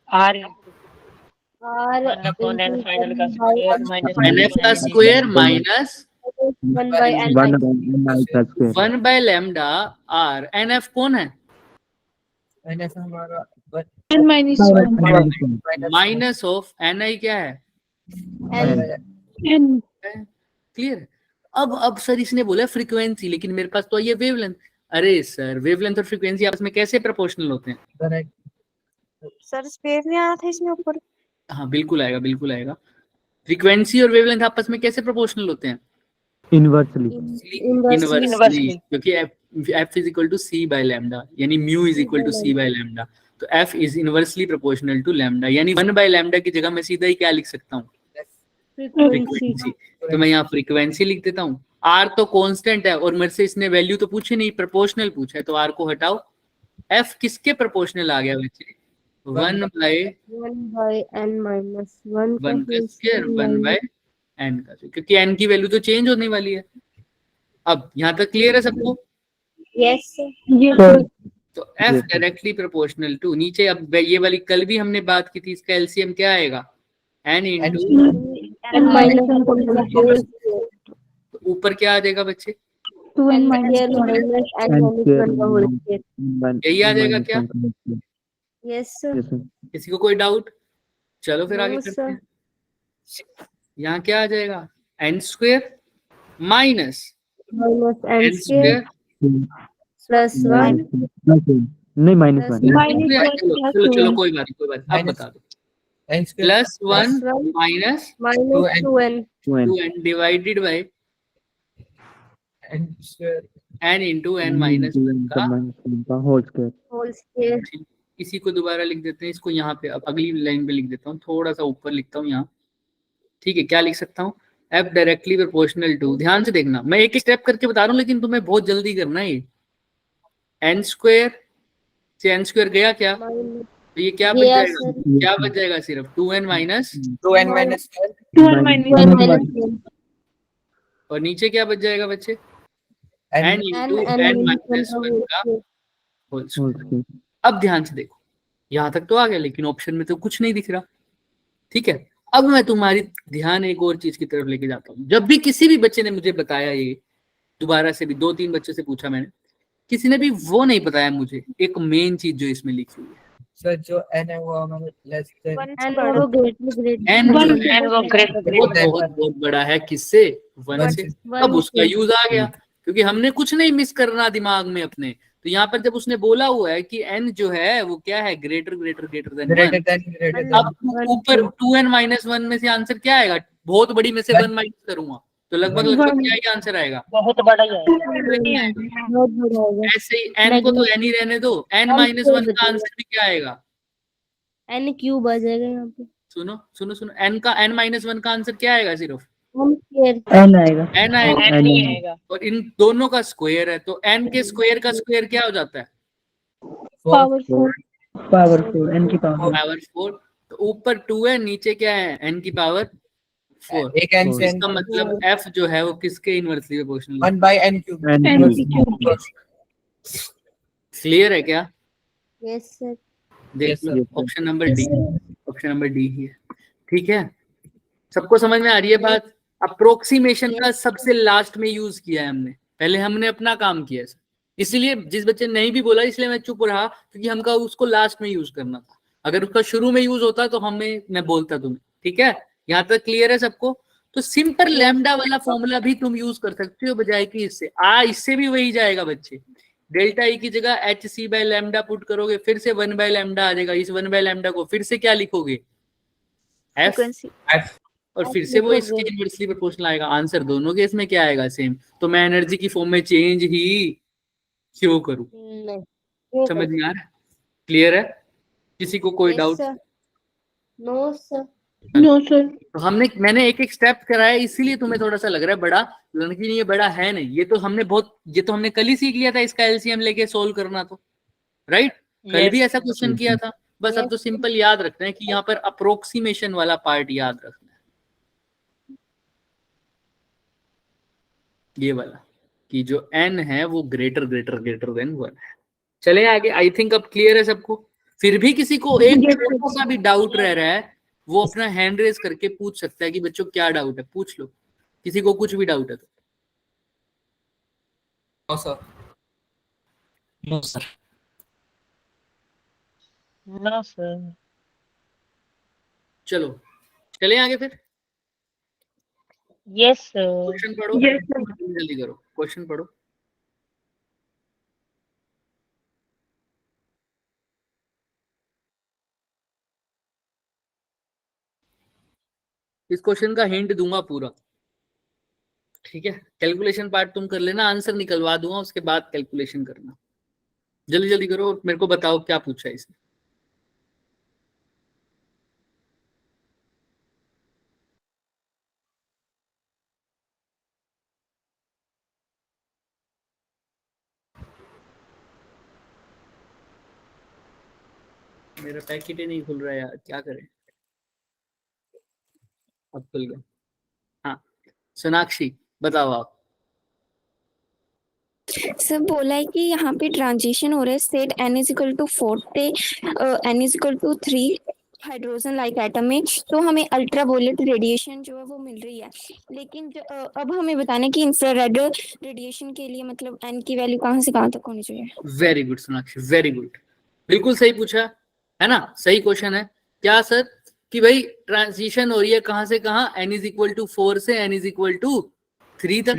r R 1 upon n final का by square n minus nf का स्क्वायर माइनस 1 by n 1 का स्क्वायर 1/λ r। nf कौन है? NF हमारा n minus 1 minus of ni क्या है, n क्लियर। अब सर इसने बोला फ्रीक्वेंसी, लेकिन मेरे पास तो ये वेवलेंथ। अरे सर वेवलेंथ और फ्रीक्वेंसी आपस में कैसे प्रोपोर्शनल होते हैं? सर स्पेस नहीं आया था इसमें ऊपर? हाँ बिल्कुल आएगा, बिल्कुल आएगा। फ्रीक्वेंसी और वेवलेंथ आपस में कैसे प्रोपोर्शनल होते हैं? इनवर्सली इनवर्सली, क्योंकि f is equal to c by lambda, यानी mu is equal to c by lambda. तो f is inversely proportional to lambda, यानी 1/λ की जगह मैं सीधा ही क्या लिख सकता हूँ, फ्रीक्वेंसी। तो मैं यहाँ फ्रीक्वेंसी लिख देता हूँ। r तो कांस्टेंट है और मेरे से इसने वैल्यू तो पूछी नहीं, प्रोपोर्शनल पूछा है, तो r को हटाओ। f किसके प्रोपोर्शनल आ गया बच्चे? 1 by n minus 1 का स्क्वायर 1/n का, क्योंकि n की वैल्यू तो चेंज होने वाली है। अब यहाँ तक क्लियर है सबको? यस तो f डायरेक्टली प्रोपोर्शनल टू, नीचे अब ये वाली कल भी हमने बात की थी, इसका एलसीएम क्या आएगा, n इंटू, n minus तो ऊपर क्या आ जाएगा बच्चे, 2n n minus square 1 minus n minus 1 का whole square। यही आ जाएगा क्या? Yes sir. किसी को कोई डाउट? चलो फिर आगे No, करते sir. हैं। यहाँ क्या आ जाएगा, n square minus minus n n square square plus 1 नहीं माइनस Plus 1 चलो चलो कोई बात नहीं, कोई बात नहीं, अब बता दो। Plus 1 minus minus 2n 2n divided by n into n minus 1 का होल स्क्वायर। whole square। इसी को दोबारा लिख देते हैं, इसको यहाँ पे अब अगली लाइन पे लिख देता हूँ, थोड़ा सा ऊपर लिखता हूँ यहाँ, ठीक है। क्या लिख सकता हूँ, f डायरेक्टली प्रोपोर्शनल टू, ध्यान से देखना, मैं एक स्टेप करके बता रहा हूँ लेकिन तुम्हें बहुत जल्दी करना है। ये n स्क्वायर से n स्क्वायर गया क्या, तो ये क्या बच गया जाएगा, सर। क्या बच जाएगा, सिर्फ 2n minus, 2n minus 2n minus 1 और नीचे क्या बच जाएगा बच्चे, n n into n n minus minus 1 1 का होल स्क्वायर। अब ध्यान से देखो, यहाँ तक तो आ गया, लेकिन ऑप्शन में तो कुछ नहीं दिख रहा, ठीक है। अब मैं तुम्हारी ध्यान एक और चीज की तरफ लेके जाता हूँ। जब भी किसी भी बच्चे ने मुझे बताया, ये दोबारा से भी 2-3 बच्चों से पूछा मैंने, किसी ने भी वो नहीं बताया मुझे एक मेन चीज जो इसमें लिखी हुई है। सर जो n है वो हमारे लेस देन n वो great n जो n है वो great वो बहुत बड़ा है, किससे, 1 से। अब उसका यूज आ गया, क्योंकि हमने कुछ नहीं मिस करना दिमाग में अपने। तो यहाँ पर जब उसने बोला हुआ है कि n जो है वो क्या है, ग्रेटर देन 1, अब ऊपर 2n माइनस 1 में से आंसर क्या आएगा, बहुत बड़ी में से 1 माइनस करूंगा तो लगभग क्या ही आंसर आएगा, बहुत बड़ा ही है। बहुत बड़ा होगा। ऐसे ही n को तो n ही रहने दो, n माइनस 1 का आंसर भी क्या आएगा, n क्यूब आ जाएगा यहाँ पे। सुनो सुनो सुनो, n माइनस 1 का आंसर क्या आएगा, सिर्फ n square n आएगा। n आएगा, n नहीं आएगा। और इन दोनों का स्क्वायर है, तो n के स्क्वायर का स्क्वायर क्या हो जाता है, power 4 पावर 4 n की पावर पावर 4। तो ऊपर 2 है, नीचे क्या है, n की पावर 4। एक n से इसका मतलब f जो है वो किसके इनवर्सली प्रोपोर्शनल है, 1 by n cube n cube clear है क्या? Yes sir. देख लो, option number D, option number D ही है, ठीक है। सबको समझ में आ रही है बात? अप्रोक्सीमेशन का सबसे लास्ट में यूज किया है हमने, पहले हमने अपना काम किया है, इसलिए जिस बच्चे ने नहीं भी बोला इसलिए मैं चुप रहा, क्योंकि हमका उसको लास्ट में यूज करना था। अगर उसका शुरू में यूज होता तो मैं बोलता तुम्हें, ठीक है। यहाँ तक क्लियर है सबको? तो सिंपल लैम्डा वाला फॉर्मूला भी तुम यूज कर सकते हो, बजाय कि इससे भी वही जाएगा बच्चे। डेल्टा ई की जगह h c by lambda put करोगे, फिर से 1/λ आ जाएगा। इस 1/λ को फिर से क्या लिखोगे, एफ, और फिर से वो इसके इनवर्सली प्रोपोर्शनल आएगा। आंसर दोनों केस में क्या आएगा, सेम। तो मैं एनर्जी की फॉर्म में चेंज ही क्यों करूं? समझ में आ रहा है? क्लियर है? किसी को कोई doubt? No sir. No sir. तो मैंने एक एक स्टेप कराया, इसीलिए तुम्हें थोड़ा सा लग रहा है बड़ा, लेकिन ये बड़ा है नहीं। ये तो हमने कल ही सीख लिया था इसका एलसीएम लेके सोल्व करना, तो राइट कल भी ऐसा क्वेश्चन किया था। बस अब तो सिंपल याद रखते हैं कि यहाँ पर अप्रोक्सीमेशन वाला पार्ट याद रखना है, ये वाला कि जो n है वो ग्रेटर ग्रेटर ग्रेटर देन 1 है। चले आगे। आई थिंक अब क्लियर है सबको। फिर भी किसी को एक छोटा सा भी डाउट रह रहा है, वो अपना हैंड रेज करके पूछ सकता है कि बच्चों क्या डाउट है, पूछ लो। किसी को कुछ भी डाउट है तो। Sir no sir. No sir. चलो चले आगे फिर। Yes sir. क्वेश्चन पढ़ो, जल्दी करो, क्वेश्चन पढ़ो। इस क्वेश्चन का हिंट दूंगा पूरा, ठीक है। कैलकुलेशन पार्ट तुम कर लेना, आंसर निकलवा दूंगा, उसके बाद कैलकुलेशन करना। जल्दी जल्दी करो, मेरे को बताओ क्या पूछा है इसने। मेरा पैकेट ही नहीं खुल रहा है यार, क्या करें। अब खुल गया। हाँ सोनाक्षी बताओ आप। सर बोला है कि यहाँ पे ट्रांजिशन हो रहा है, state n is equal to 4 पे n is equal to 3 hydrogen like atom में, तो हमें अल्ट्रावायलेट रेडिएशन जो है वो मिल रही है। लेकिन अब हमें बताना है कि इंफ्रारेड रेडिएशन के लिए मतलब n की वैल्यू कहाँ से कहाँ तक होनी चाहिए। Very good Sonakshi, very good, बिल्कुल सही पूछा है ना, सही क्वेश्चन है। क्या सर कि भाई ट्रांजिशन हो रही है कहाँ से कहाँ, n इज इक्वल टू 4 से n इज इक्वल टू 3 तक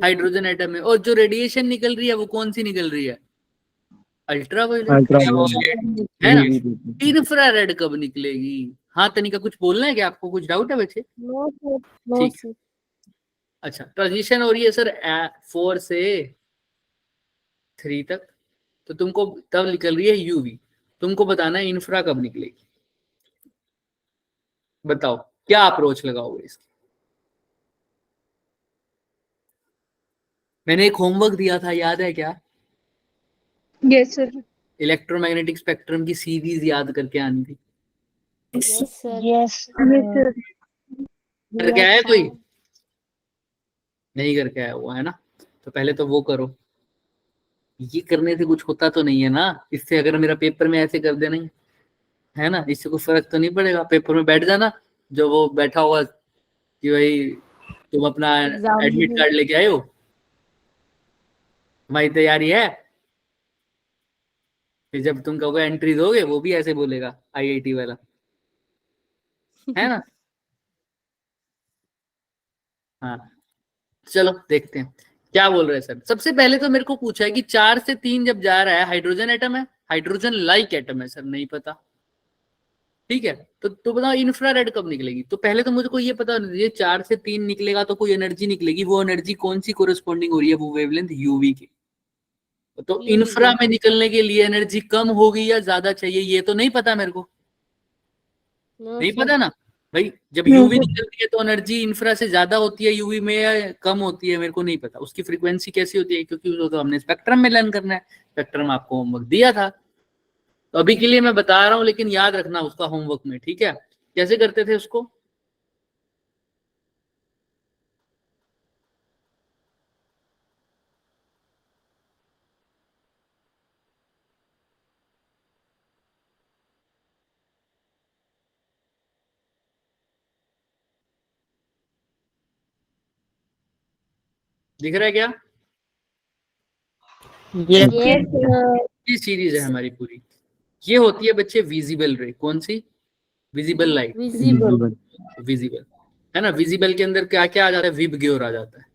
हाइड्रोजन एटम में, और जो रेडिएशन निकल रही है वो कौन सी निकल रही है, अल्ट्रावायलेट है ना। इंफ्रारेड कब निकलेगी। हाँ तनिका कुछ बोलना है क्या, आपको कुछ डाउट है बच्चे। No sir. नो ठीक सर। अच्छा, ट्रांजिशन हो रही है सर 4 से 3 तक, तो तुमको तब निकल रही है यूवी। तुमको बताना है इंफ्रा कब निकलेगी। बताओ क्या अप्रोच लगाओगे इसकी। मैंने एक होमवर्क दिया था, याद है क्या। Yes sir. इलेक्ट्रोमैग्नेटिक स्पेक्ट्रम की सीरीज याद करके आनी थी। Yes sir. Yes sir. करके आया कोई, नहीं करके आया हुआ है ना, तो पहले तो वो करो। ये करने से कुछ होता तो नहीं है ना, इससे अगर मेरा पेपर में ऐसे कर देना ही है ना, इससे कोई फर्क तो नहीं पड़ेगा। पेपर में बैठ जाना, जो वो बैठा हुआ कि भाई तुम अपना एडमिट कार्ड लेके आए हो, तुम्हारी तैयारी है, फिर जब तुम कहोगे एंट्री दोगे वो भी ऐसे बोलेगा आईआईटी वाला, है ना। हाँ चलो देखते हैं क्या बोल रहे हैं सर। सबसे पहले तो मेरे को पूछा है कि 4 से 3 जब जा रहा है, हाइड्रोजन एटम है, हाइड्रोजन लाइक एटम है सर, नहीं पता। ठीक है, तो बताओ इंफ्रारेड कब निकलेगी। तो पहले तो मुझे को ये पता नहीं, ये 4 से 3 निकलेगा तो कोई एनर्जी निकलेगी, वो एनर्जी कौन सी कोरिस्पॉन्डिंग हो रही है, वो वेवलेंथ यूवी की। तो इंफ्रा में निकलने के लिए एनर्जी कम होगी या ज्यादा चाहिए, ये तो नहीं पता मेरे को, नहीं पता ना भाई। जब यूवी निकलती है तो एनर्जी इंफ्रा से ज्यादा होती है यूवी में या कम होती है, मेरे को नहीं पता। उसकी फ्रीक्वेंसी कैसी होती है, क्योंकि उसको तो हमने स्पेक्ट्रम में लर्न करना है, स्पेक्ट्रम आपको होमवर्क दिया था। तो अभी के लिए मैं बता रहा हूँ, लेकिन याद रखना उसका होमवर्क में, ठीक है। कैसे करते थे उसको, दिख रहा है क्या। यस ये सीरीज है हमारी पूरी। ये होती है बच्चे विजिबल रे, कौन सी, विजिबल लाइट, विजिबल है ना। विजिबल के अंदर क्या क्या आ जाता है, विबग्योर आ जाता है।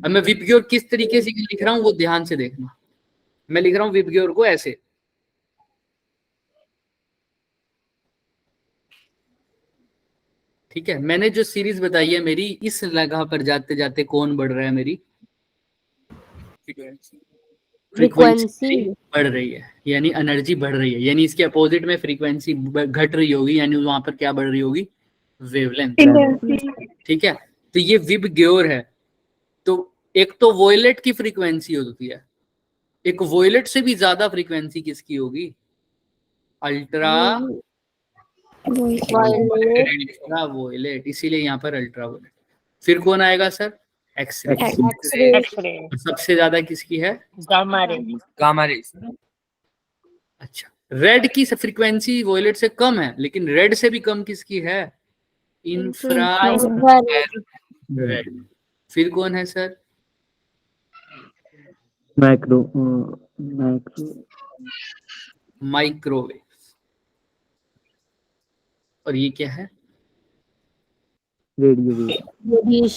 अब मैं विबग्योर किस तरीके से लिख रहा हूँ वो ध्यान से देखना। मैं लिख रहा हूँ विबग्योर को ऐसे, ठीक है। मैंने जो सीरीज बताई है मेरी, इस जगह पर जाते जाते कौन बढ़ रहा है मेरी, फ्रीक्वेंसी बढ़ रही है, यानी एनर्जी बढ़ रही है, यानी इसके अपोजिट में फ्रीक्वेंसी घट रही होगी, यानी वहां पर क्या बढ़ रही होगी, वेवलेंथ। ठीक है, तो ये विब ग्योर है। तो एक तो वॉयलेट की फ्रीक्वेंसी होती है, एक वॉयलेट से भी ज्यादा फ्रीक्वेंसी किसकी होगी, अल्ट्रा वॉयलेट, इसीलिए यहाँ पर अल्ट्रा वॉयलेट। फिर कौन आएगा सर, एक्सरे। एक्सरे, सबसे ज्यादा किसकी है, गामा रे। Gamma rays. अच्छा, रेड की फ्रीक्वेंसी वॉयलेट से कम है, लेकिन रेड से भी कम किसकी है, इंफ्रा रेड। फिर कौन है सर, माइक्रोवेव। और ये क्या है, रेडियो।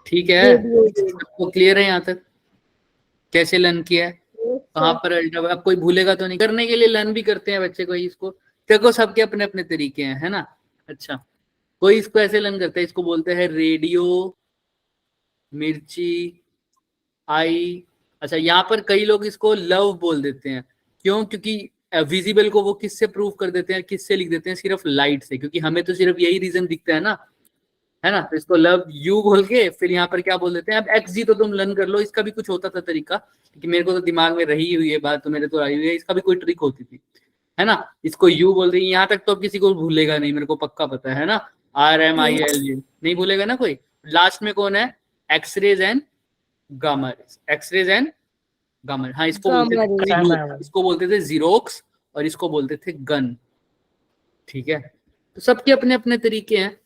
ठीक है, आपको क्लियर है यहाँ तक, कैसे लर्न किया है, कहाँ पर अल्ट्रा, अब कोई भूलेगा तो नहीं, करने के लिए लर्न भी करते हैं बच्चे को, इसको देखो सबके अपने अपने तरीके हैं, है ना। अच्छा, कोई इसको ऐसे लर्न करता है, इसको बोलते हैं रेडियो मिर्ची आई। अच्छा, यहाँ पर कई लोग इसको लव बोल देते हैं, क्यों, क्योंकि विजिबल को वो किससे प्रूव कर देते हैं, किससे लिख देते हैं, सिर्फ लाइट से, क्योंकि हमें तो सिर्फ यही रीजन दिखता है ना, है ना। तो इसको लव यू बोल के फिर यहाँ पर क्या बोल देते हैं। अब एक्स जी तो तुम लर्न कर लो, इसका भी कुछ होता था तरीका, क्योंकि मेरे को तो दिमाग में रही हुई है बात, तो मेरे तो आई हुई है, इसका भी कोई ट्रिक होती थी, है ना। इसको यू बोल रही है, यहाँ तक तो अब किसी को भूलेगा नहीं, मेरे को पक्का पता है ना, RMIL नहीं भूलेगा ना कोई। लास्ट में कौन है, X-rays and gamma rays, X-rays and gamma. हाँ, इसको बोलते थे जीरोक्स और इसको बोलते थे गन। ठीक है, तो सबके अपने अपने तरीके हैं।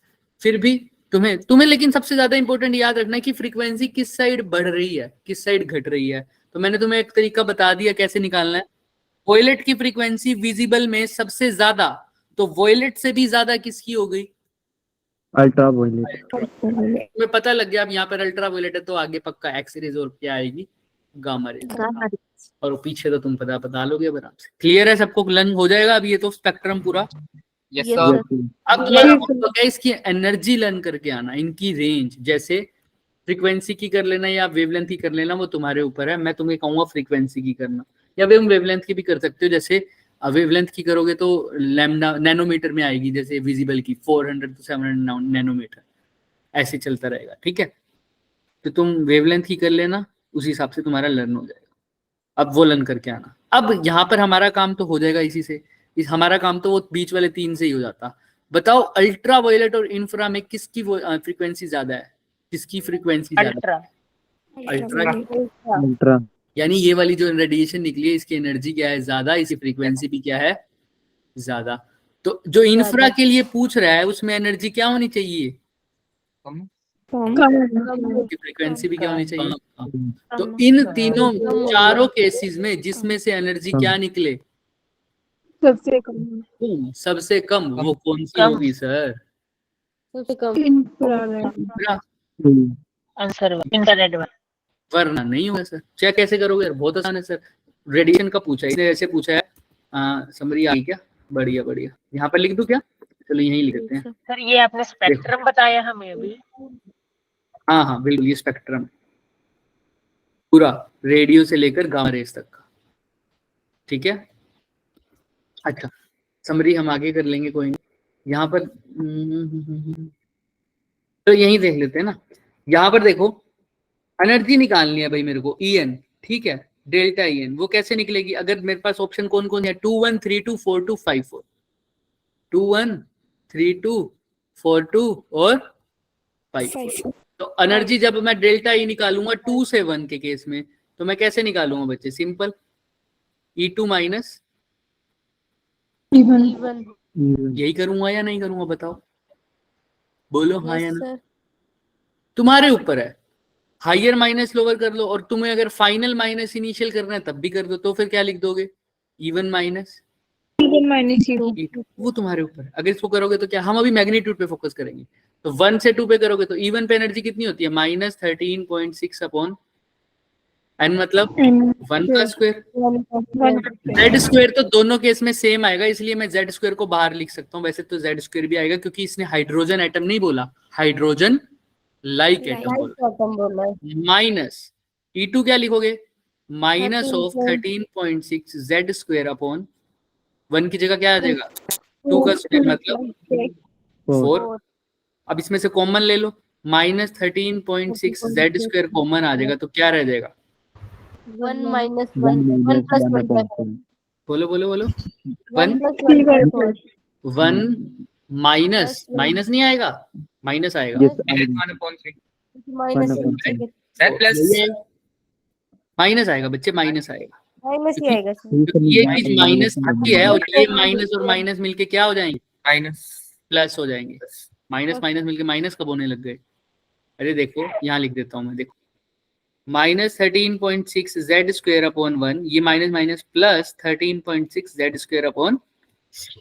फिर भी तुम्हें लेकिन सबसे ज्यादा इंपॉर्टेंट याद रखना है कि फ्रीक्वेंसी किस साइड बढ़ रही है, किस साइड घट रही है। तो मैंने तुम्हें एक तरीका बता दिया कैसे निकालना है। वॉयलेट की फ्रीक्वेंसी विजिबल में सबसे ज्यादा, तो वॉयलेट से भी ज्यादा किसकी हो गई, अल्ट्रा वॉयलेट। तुम्हें पता लग गया अब यहाँ पर अल्ट्रा वॉयलेट है, तो आगे पक्का एक्स रेज और क्या आएगी, गामा रेज। और पीछे तो तुम पता लोगे आराम से। क्लियर है सबको, लर्न हो जाएगा अब ये तो स्पेक्ट्रम पूरा। Yes sir. अब तुम्हारा तो क्या, इसकी एनर्जी लर्न करके आना, इनकी रेंज, जैसे फ्रीक्वेंसी की कर लेना या वेवलेंथ की कर लेना, वो तुम्हारे ऊपर है। मैं तुम्हें कहूंगा फ्रीक्वेंसी की करना, या वेवलेंथ की भी कर सकते हो। जैसे वेवलेंथ की करोगे तो लैम्डा नैनोमीटर में आएगी, जैसे विजिबल की 400 to 700 नैनोमीटर, ऐसे चलता रहेगा। ठीक है, तो तुम वेवलेंथ की कर लेना, उस हिसाब से तुम्हारा लर्न हो जाएगा। अब वो लर्न करके आना। अब यहाँ पर हमारा काम तो हो जाएगा इसी से, हमारा काम तो वो बीच वाले 3 से ही हो जाता। बताओ अल्ट्रा वायलेट और इंफ्रा में किसकी फ्रीक्वेंसी ज्यादा है, किसकी फ्रीक्वेंसी ज्यादा है, अल्ट्रा। यानी ये वाली जो रेडिएशन निकली है इसकी एनर्जी क्या है, ज्यादा, इसकी फ्रीक्वेंसी भी क्या है, ज्यादा। तो जो इंफ्रा के लिए पूछ रहा है उसमें एनर्जी क्या होनी चाहिए, फ्रीक्वेंसी भी क्या होनी चाहिए। तो इन तीनों चारों केसेस में जिसमें से एनर्जी क्या निकले, सबसे कम, वो कौन सी होगी सर, आंसर इंफ्रारेड। वरना नहीं होगा सर। चेक कैसे करोगे, बहुत आसान है सर। रेडिएशन का पूछा है, इसने ऐसे पूछा है, समरी आ गई क्या, बढ़िया बढ़िया। यहाँ पर लिख दूं क्या, चलो यहीं लिख देते हैं सर। ये आपने स्पेक्ट्रम बताया हमें अभी। हाँ हाँ बिल्कुल, ये स्पेक्ट्रम पूरा रेडियो से लेकर गामा रेस तक का। ठीक है, अच्छा समरी हम आगे कर लेंगे, कोई नहीं। यहाँ पर तो यहीं देख लेते हैं ना। यहाँ पर देखो एनर्जी निकालनी है भाई मेरे को, En, ठीक है, डेल्टा En वो कैसे निकलेगी। अगर मेरे पास ऑप्शन कौन कौन है, 2 1 3 2 4 2 5 4, 2 1 3 2 4 2 और 5। तो एनर्जी जब मैं डेल्टा E निकालूंगा 2 से 1 के केस में, तो मैं कैसे निकालूंगा बच्चे, सिंपल, E2 माइनस यही करूंगा या नहीं करूंगा, बताओ, बोलो हाँ या ना, तुम्हारे ऊपर है। हायर माइनस लोअर कर लो, और तुम्हें अगर फाइनल माइनस इनिशियल करना है तब भी कर दो। तो फिर क्या लिख दोगे, E1 माइनस E2, वो तुम्हारे ऊपर है। अगर इसको करोगे तो क्या, हम अभी मैग्नीट्यूड पे फोकस करेंगे। तो 1 से 2 पे करोगे तो E1 पे एनर्जी कितनी होती है, -13.6 अपॉन n, मतलब 1 का स्क्वायर। Z स्क्वायर तो दोनों केस में सेम आएगा, इसलिए मैं Z स्क्वायर को बाहर लिख सकता हूँ। वैसे तो Z स्क्वायर भी आएगा, क्योंकि इसने हाइड्रोजन एटम नहीं बोला, हाइड्रोजन लाइक एटम बोला। माइनस E2 क्या लिखोगे, minus of 13.6 Z square upon 1 की जगह क्या आ जाएगा 2 का स्क्वायर मतलब 4। अब इसमें से कॉमन ले लो, माइनस 13.6 जेड स्क्वायर कॉमन आ जाएगा तो क्या रह जाएगा? 1 माइनस 1 प्लस 1/4 बोलो बोलो बोलो। 1 1 प्लस 1/4 1 माइनस माइनस नहीं आएगा, माइनस आएगा माइनस माइनस आएगा बच्चे, माइनस आएगा माइनस ही आएगा सर। क्योंकि ये चीज माइनस आती है और ये माइनस और माइनस मिलके क्या हो जाएंगे? माइनस प्लस हो जाएंगे। माइनस माइनस मिलके माइनस कब होने लग गए? अरे देखो यहाँ लिख देता हूँ मैं, देखो माइनस 13.6 जेड स्क्वायर अपॉन 1, ये minus minus plus 13.6 Z square upon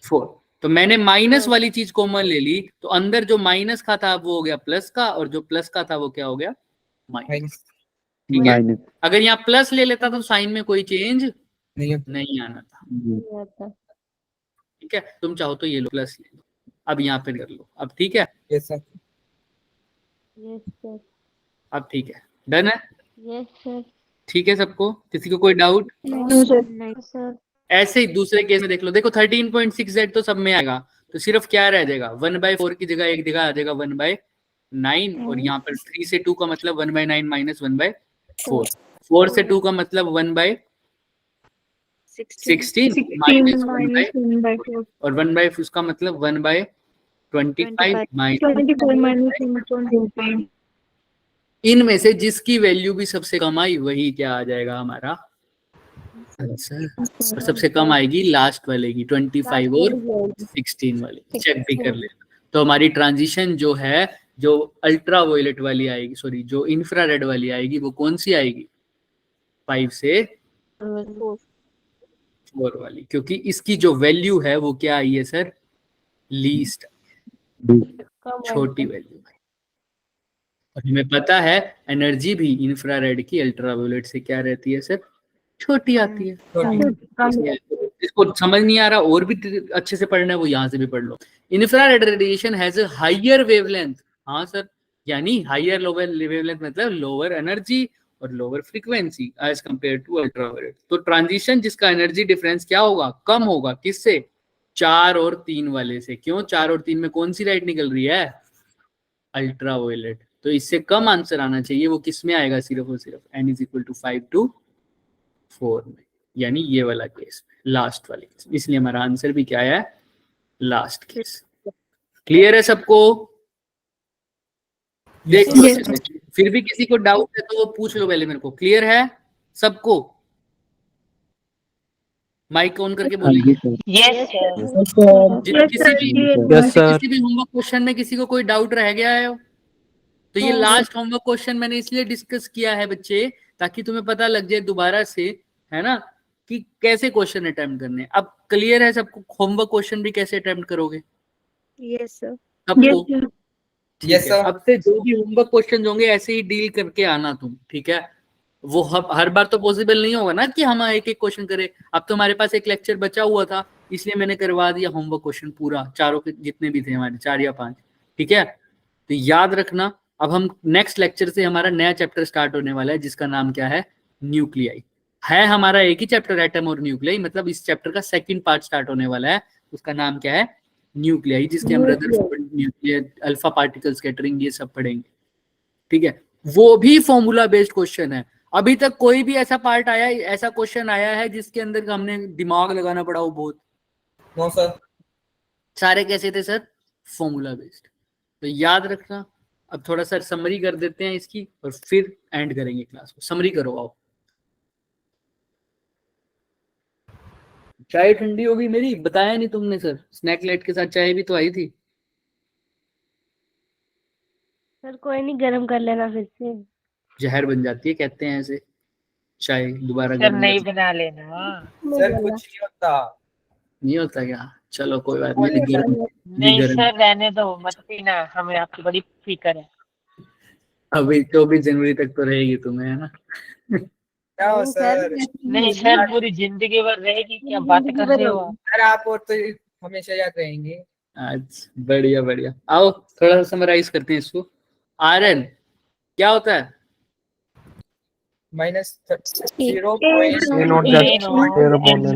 4। तो मैंने माइनस वाली चीज कॉमन ले ली तो अंदर जो माइनस का था वो हो गया प्लस का, और जो प्लस का था वो क्या हो गया? माइनस। ठीक है, अगर यहाँ प्लस ले लेता तो साइन में कोई चेंज नहीं आना था। ठीक है, तुम चाहो तो ये लो प्लस ले लो, अब यहाँ पे कर लो। अब ठीक है? Yes sir. Yes sir. अब ठीक है, डन है? Yes sir. ठीक है सबको, किसी को कोई डाउट? नहीं सर। ऐसे ही दूसरे केस में देख लो, देखो 13.6 जेड तो सब में आएगा, तो सिर्फ क्या रह जाएगा 1/4 की जगह एक जगह आ जाएगा 1/9, और यहाँ पर 3 से 2 का मतलब 1/9 माइनस 1/4, 4 से 2 का मतलब 1/16 माइनस 1/4, और 1/4 उसका मतलब 1/25 माइनस। इनमें से जिसकी वैल्यू भी सबसे कम आई वही क्या आ जाएगा हमारा आंसर, और सबसे कम आएगी लास्ट वाले की 25 और 16 वाली। चेक भी कर लेना। तो हमारी ट्रांजिशन जो है, जो अल्ट्रा वायलेट वाली आएगी, सॉरी जो इंफ्रारेड वाली आएगी, वो कौन सी आएगी? 5 से 4 वाली, क्योंकि इसकी जो वैल्यू है वो क्या आई है सर? लीस्ट, छोटी वैल्यू है। और हमें पता है एनर्जी भी इंफ्रारेड की अल्ट्रावायलेट से क्या रहती है सर? छोटी आती है। इसको समझ नहीं आ रहा और भी अच्छे से पढ़ना है वो यहाँ से भी पढ़ लो। Infrared radiation has a higher wavelength. हाँ सर, यानी हायर वेवलेंथ मतलब लोअर एनर्जी और lower frequency as compare to ultraviolet. तो ट्रांजिशन जिसका एनर्जी डिफरेंस क्या होगा? कम होगा। किससे? 4 और 3 वाले से। क्यों? 4 और 3 में कौन सी लाइट निकल रही है? अल्ट्रावायलेट। तो इससे कम आंसर आना चाहिए, वो किस में आएगा? सिर्फ और सिर्फ n = 5 to 4 में, यानी ये वाला केस, लास्ट वाले केस। इसलिए हमारा आंसर भी क्या है? Last case. क्लियर है सबको? देख लो अच्छे से। फिर भी किसी को डाउट है तो वो पूछ लो पहले मेरे को। क्लियर है सबको? माइक ऑन करके बोलेंगे। Yes sir. किसी भी होमवर्क क्वेश्चन में किसी को कोई डाउट रह गया है तो ये लास्ट होमवर्क क्वेश्चन मैंने इसलिए डिस्कस किया है बच्चे, ताकि तुम्हें पता लग जाए दोबारा से, है ना, कि कैसे क्वेश्चन अटेम्प्ट करने। अब क्लियर है सबको होमवर्क क्वेश्चन भी कैसे अटेम्प्ट करोगे? Yes sir. सबको? Yes sir. अब से जो भी होमवर्क क्वेश्चन होंगे ऐसे ही डील करके आना तुम, ठीक है? वो हर बार तो पॉसिबल नहीं होगा ना कि हम एक एक क्वेश्चन करें। अब तो हमारे पास एक लेक्चर बचा हुआ था, इसलिए मैंने करवा दिया होमवर्क क्वेश्चन पूरा, चारों के जितने भी थे हमारे, 4 या 5, ठीक है? तो याद रखना, अब हम नेक्स्ट लेक्चर से हमारा नया चैप्टर स्टार्ट होने वाला है जिसका नाम क्या है? न्यूक्लियाई। है हमारा एक ही चैप्टर एटम और न्यूक्लियाई, मतलब इस चैप्टर का सेकंड पार्ट स्टार्ट होने वाला है, उसका नाम क्या है? न्यूक्लियाई, जिसके हम Rutherford nuclear, alpha particle scattering, ये सब पढ़ेंगे, ठीक है? वो भी फॉर्मूला बेस्ड क्वेश्चन है। अभी तक कोई भी ऐसा पार्ट आया, ऐसा क्वेश्चन आया है जिसके अंदर हमने दिमाग लगाना पड़ा हो बहुत? No sir. सारे कैसे थे सर? Formula based. तो याद रखना। अब थोड़ा सा समरी कर देते हैं इसकी और फिर एंड करेंगे क्लास को। समरी करो आओ। चाय ठंडी हो गई मेरी, बताया नहीं तुमने सर। स्नैक लाइट के साथ चाय भी तो आई थी। सर कोई नहीं, गरम कर लेना फिर से। जहर बन जाती है कहते हैं ऐसे चाय, दोबारा सर गर्म नहीं बना लेना। सर कुछ नहीं होता। नहीं होता क्या? चलो कोई बात नहीं। नहीं सर रहने दो, मत पीना, हमें आपकी बड़ी फिक्र है। अभी 24 जनवरी तक तो रहेगी तुम्हें, है ना? क्या हो सर? नहीं सर, पूरी जिंदगी भर रहेगी, क्या बात कर रहे हो आप? सर आप और तो हमेशा याद रहेंगे। अच्छा बढ़िया बढ़िया। आओ थोड़ा सा समराइज करते हैं इसको। आयरन क्या होता है? minus A. 0. A naught z square upon n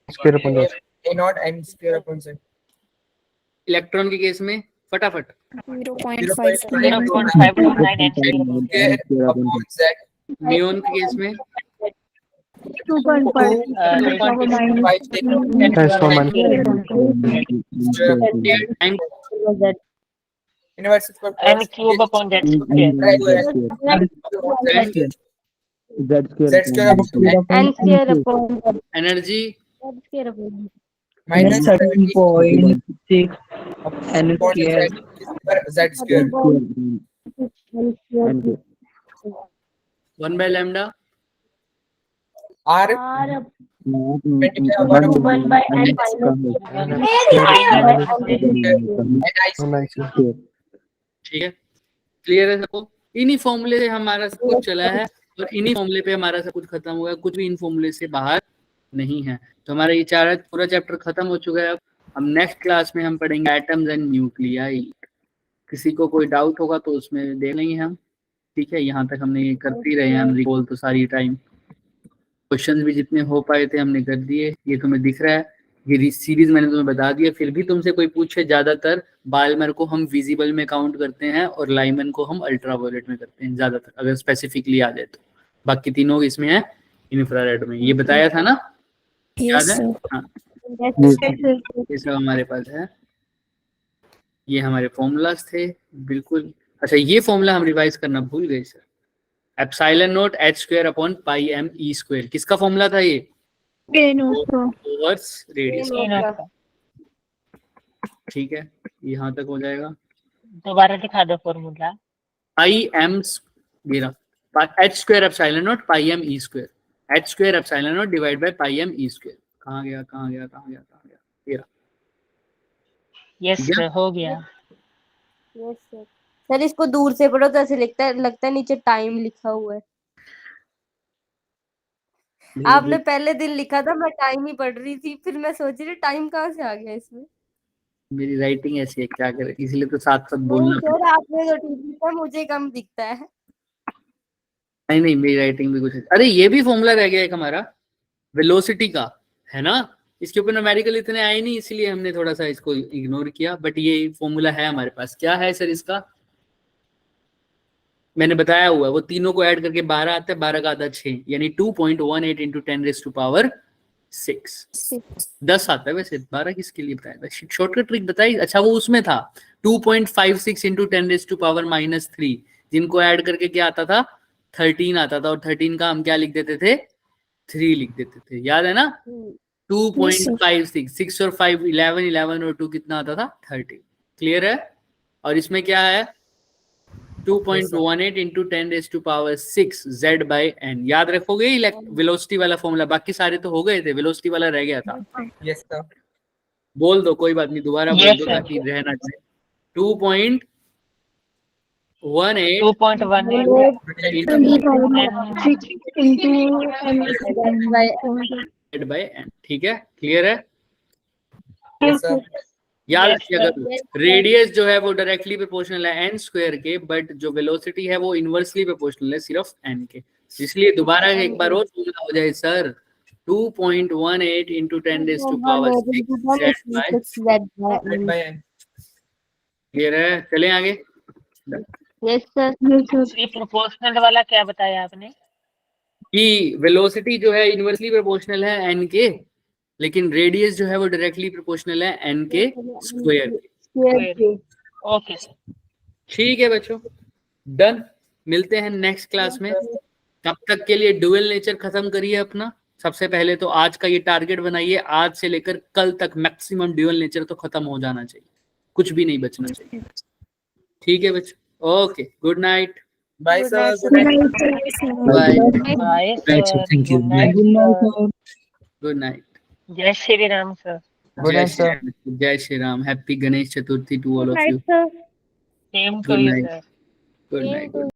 square upon z. A naught m square upon z. Electron के केस में फटाफट 0.5 0.529 n Square upon z. Neon के केस में 2.5 Transform Inverse n cube upon z square. z square upon n square upon z energy square upon minus 30.6 n square z square. n square 1 by lambda R r 1 by n minus ठीक है, clear है सबको? इन्हीं फॉर्मूले से हमारा सब कुछ चला है और इन्हीं फॉर्मूले पे हमारा सब कुछ खत्म हुआ है, कुछ भी इन फॉर्मूले से बाहर नहीं है। तो हमारा ये पूरा चैप्टर खत्म हो चुका है। अब नेक्स्ट क्लास में हम पढ़ेंगे एटम्स एंड न्यूक्लियाई। किसी को कोई डाउट होगा तो उसमें देख लेंगे हम, ठीक है? यहाँ तक हमने ये करते ही रहे हैं हम रिकॉल तो सारी टाइम। क्वेश्चंस भी जितने हो पाए थे हमने कर दिए। ये तुम्हें दिख रहा है, ये सीरीज मैंने तुम्हें बता दिया। फिर भी तुमसे कोई पूछे, ज्यादातर बायलमर को हम विजिबल में काउंट करते हैं और लाइमन को हम अल्ट्रावायलेट में करते हैं ज्यादातर, अगर स्पेसिफिकली आ जाए तो। बाकी तीनों इसमें है इंफ्रारेड में, ये बताया था ना, याद है? हाँ, ये सब हमारे पास है। ये हमारे फॉर्मूलाज थे, बिल्कुल। अच्छा, ये फॉर्मूला हम रिवाइज करना भूल गए sir. Epsilon not h square upon pi m e square, किसका फॉर्मूला था ये? टॉवर्ड्स रेडियस, ठीक है? यहाँ तक हो जाएगा। दोबारा दिखा दो formula. Pi m h square epsilon not pi m e square, h square epsilon not divide by pi m e square. कहाँ गया? ये यस हो गया। Yes sir. सर इसको दूर से पढ़ो तो ऐसे लगता है नीचे टाइम लिखा हुआ है। आपने पहले दिन लिखा था, मैं टाइम ही पढ़ रही थी, फिर मैं सोच रही टाइम कहाँ से आ गया इसमें। मेरी राइटिंग ऐसी है, क्या करें, इसलिए तो साथ साथ बोलना सर आपने जो ठीक लिखा मुझे कम दिखता है। नहीं, मेरी राइटिंग भी कुछ है। अरे ये भी फॉर्मूला रह गया एक हमारा वेलोसिटी का, है ना? इसके ऊपर न्यूमेरिकल इतने आए नहीं, इसलिए हमने थोड़ा सा इसको इग्नोर किया, बट ये फॉर्मूला है हमारे पास। क्या है सर इसका? मैंने बताया हुआ है, वो तीनों को ऐड करके 12 आता है, 12 का आधा 6, यानी 2.18 इंटू 10⁶ 10 आता है। वैसे 12 किसके लिए बताया था? शॉर्टकट ट्रिक बताई। अच्छा, वो उसमें था 2.56 इंटू 10⁻³ जिनको ऐड करके क्या आता था? 13 आता था, और 13 का हम क्या लिख देते थे? 3 लिख देते थे, याद है ना? 2.56, 6 और 5 11, 11 और 2 कितना आता था? 13। क्लियर है? और इसमें क्या है? 2.18 इंटू 10⁻⁶ z बाई n। याद रखोगे वेलोसिटी वाला फॉर्मूला? बाकी सारे तो हो गए थे, वेलोसिटी वाला रह गया था। Yes sir. बोल दो, कोई बात नहीं, दोबारा बोल दो ताकि रहना चाहिए। 2.18 z बाई n, ठीक है? क्लियर है? Yes sir. याद रखिएगा, रेडियस जो है वो डायरेक्टली प्रोपोर्शनल है n स्क्वायर के, बट जो वेलोसिटी है वो इनवर्सली प्रोपोर्शनल है सिर्फ n के। इसलिए दोबारा एक बार और फॉर्मूला हो जाए sir, 2.18 into 10⁻⁶ z by n। Clear है? चलें आगे। Yes sir. ये प्रोपोर्शनल वाला क्या बताया आपने? कि वेलोसिटी जो है इनवर्सली प्रोपोर्शनल है n के, लेकिन रेडियस जो है वो डायरेक्टली प्रोपोर्शनल है n के स्क्वायर के। ओके सर, ठीक है बच्चों, डन। मिलते हैं नेक्स्ट क्लास में। तब तक के लिए ड्यूअल नेचर खत्म करिए अपना। सबसे पहले तो आज का ये टारगेट बनाइए, आज से लेकर कल तक मैक्सिमम ड्यूअल नेचर तो खत्म हो जाना चाहिए, कुछ भी नहीं बचना चाहिए। ठीक है बच्चों, okay, good night. Bye sir. Bye, bye sir, Thank you. Good night. जय श्री राम सर। जय Shri Ram. Happy Ganesh Chaturthi to all of you. Same to Good you night. Sir. Good night.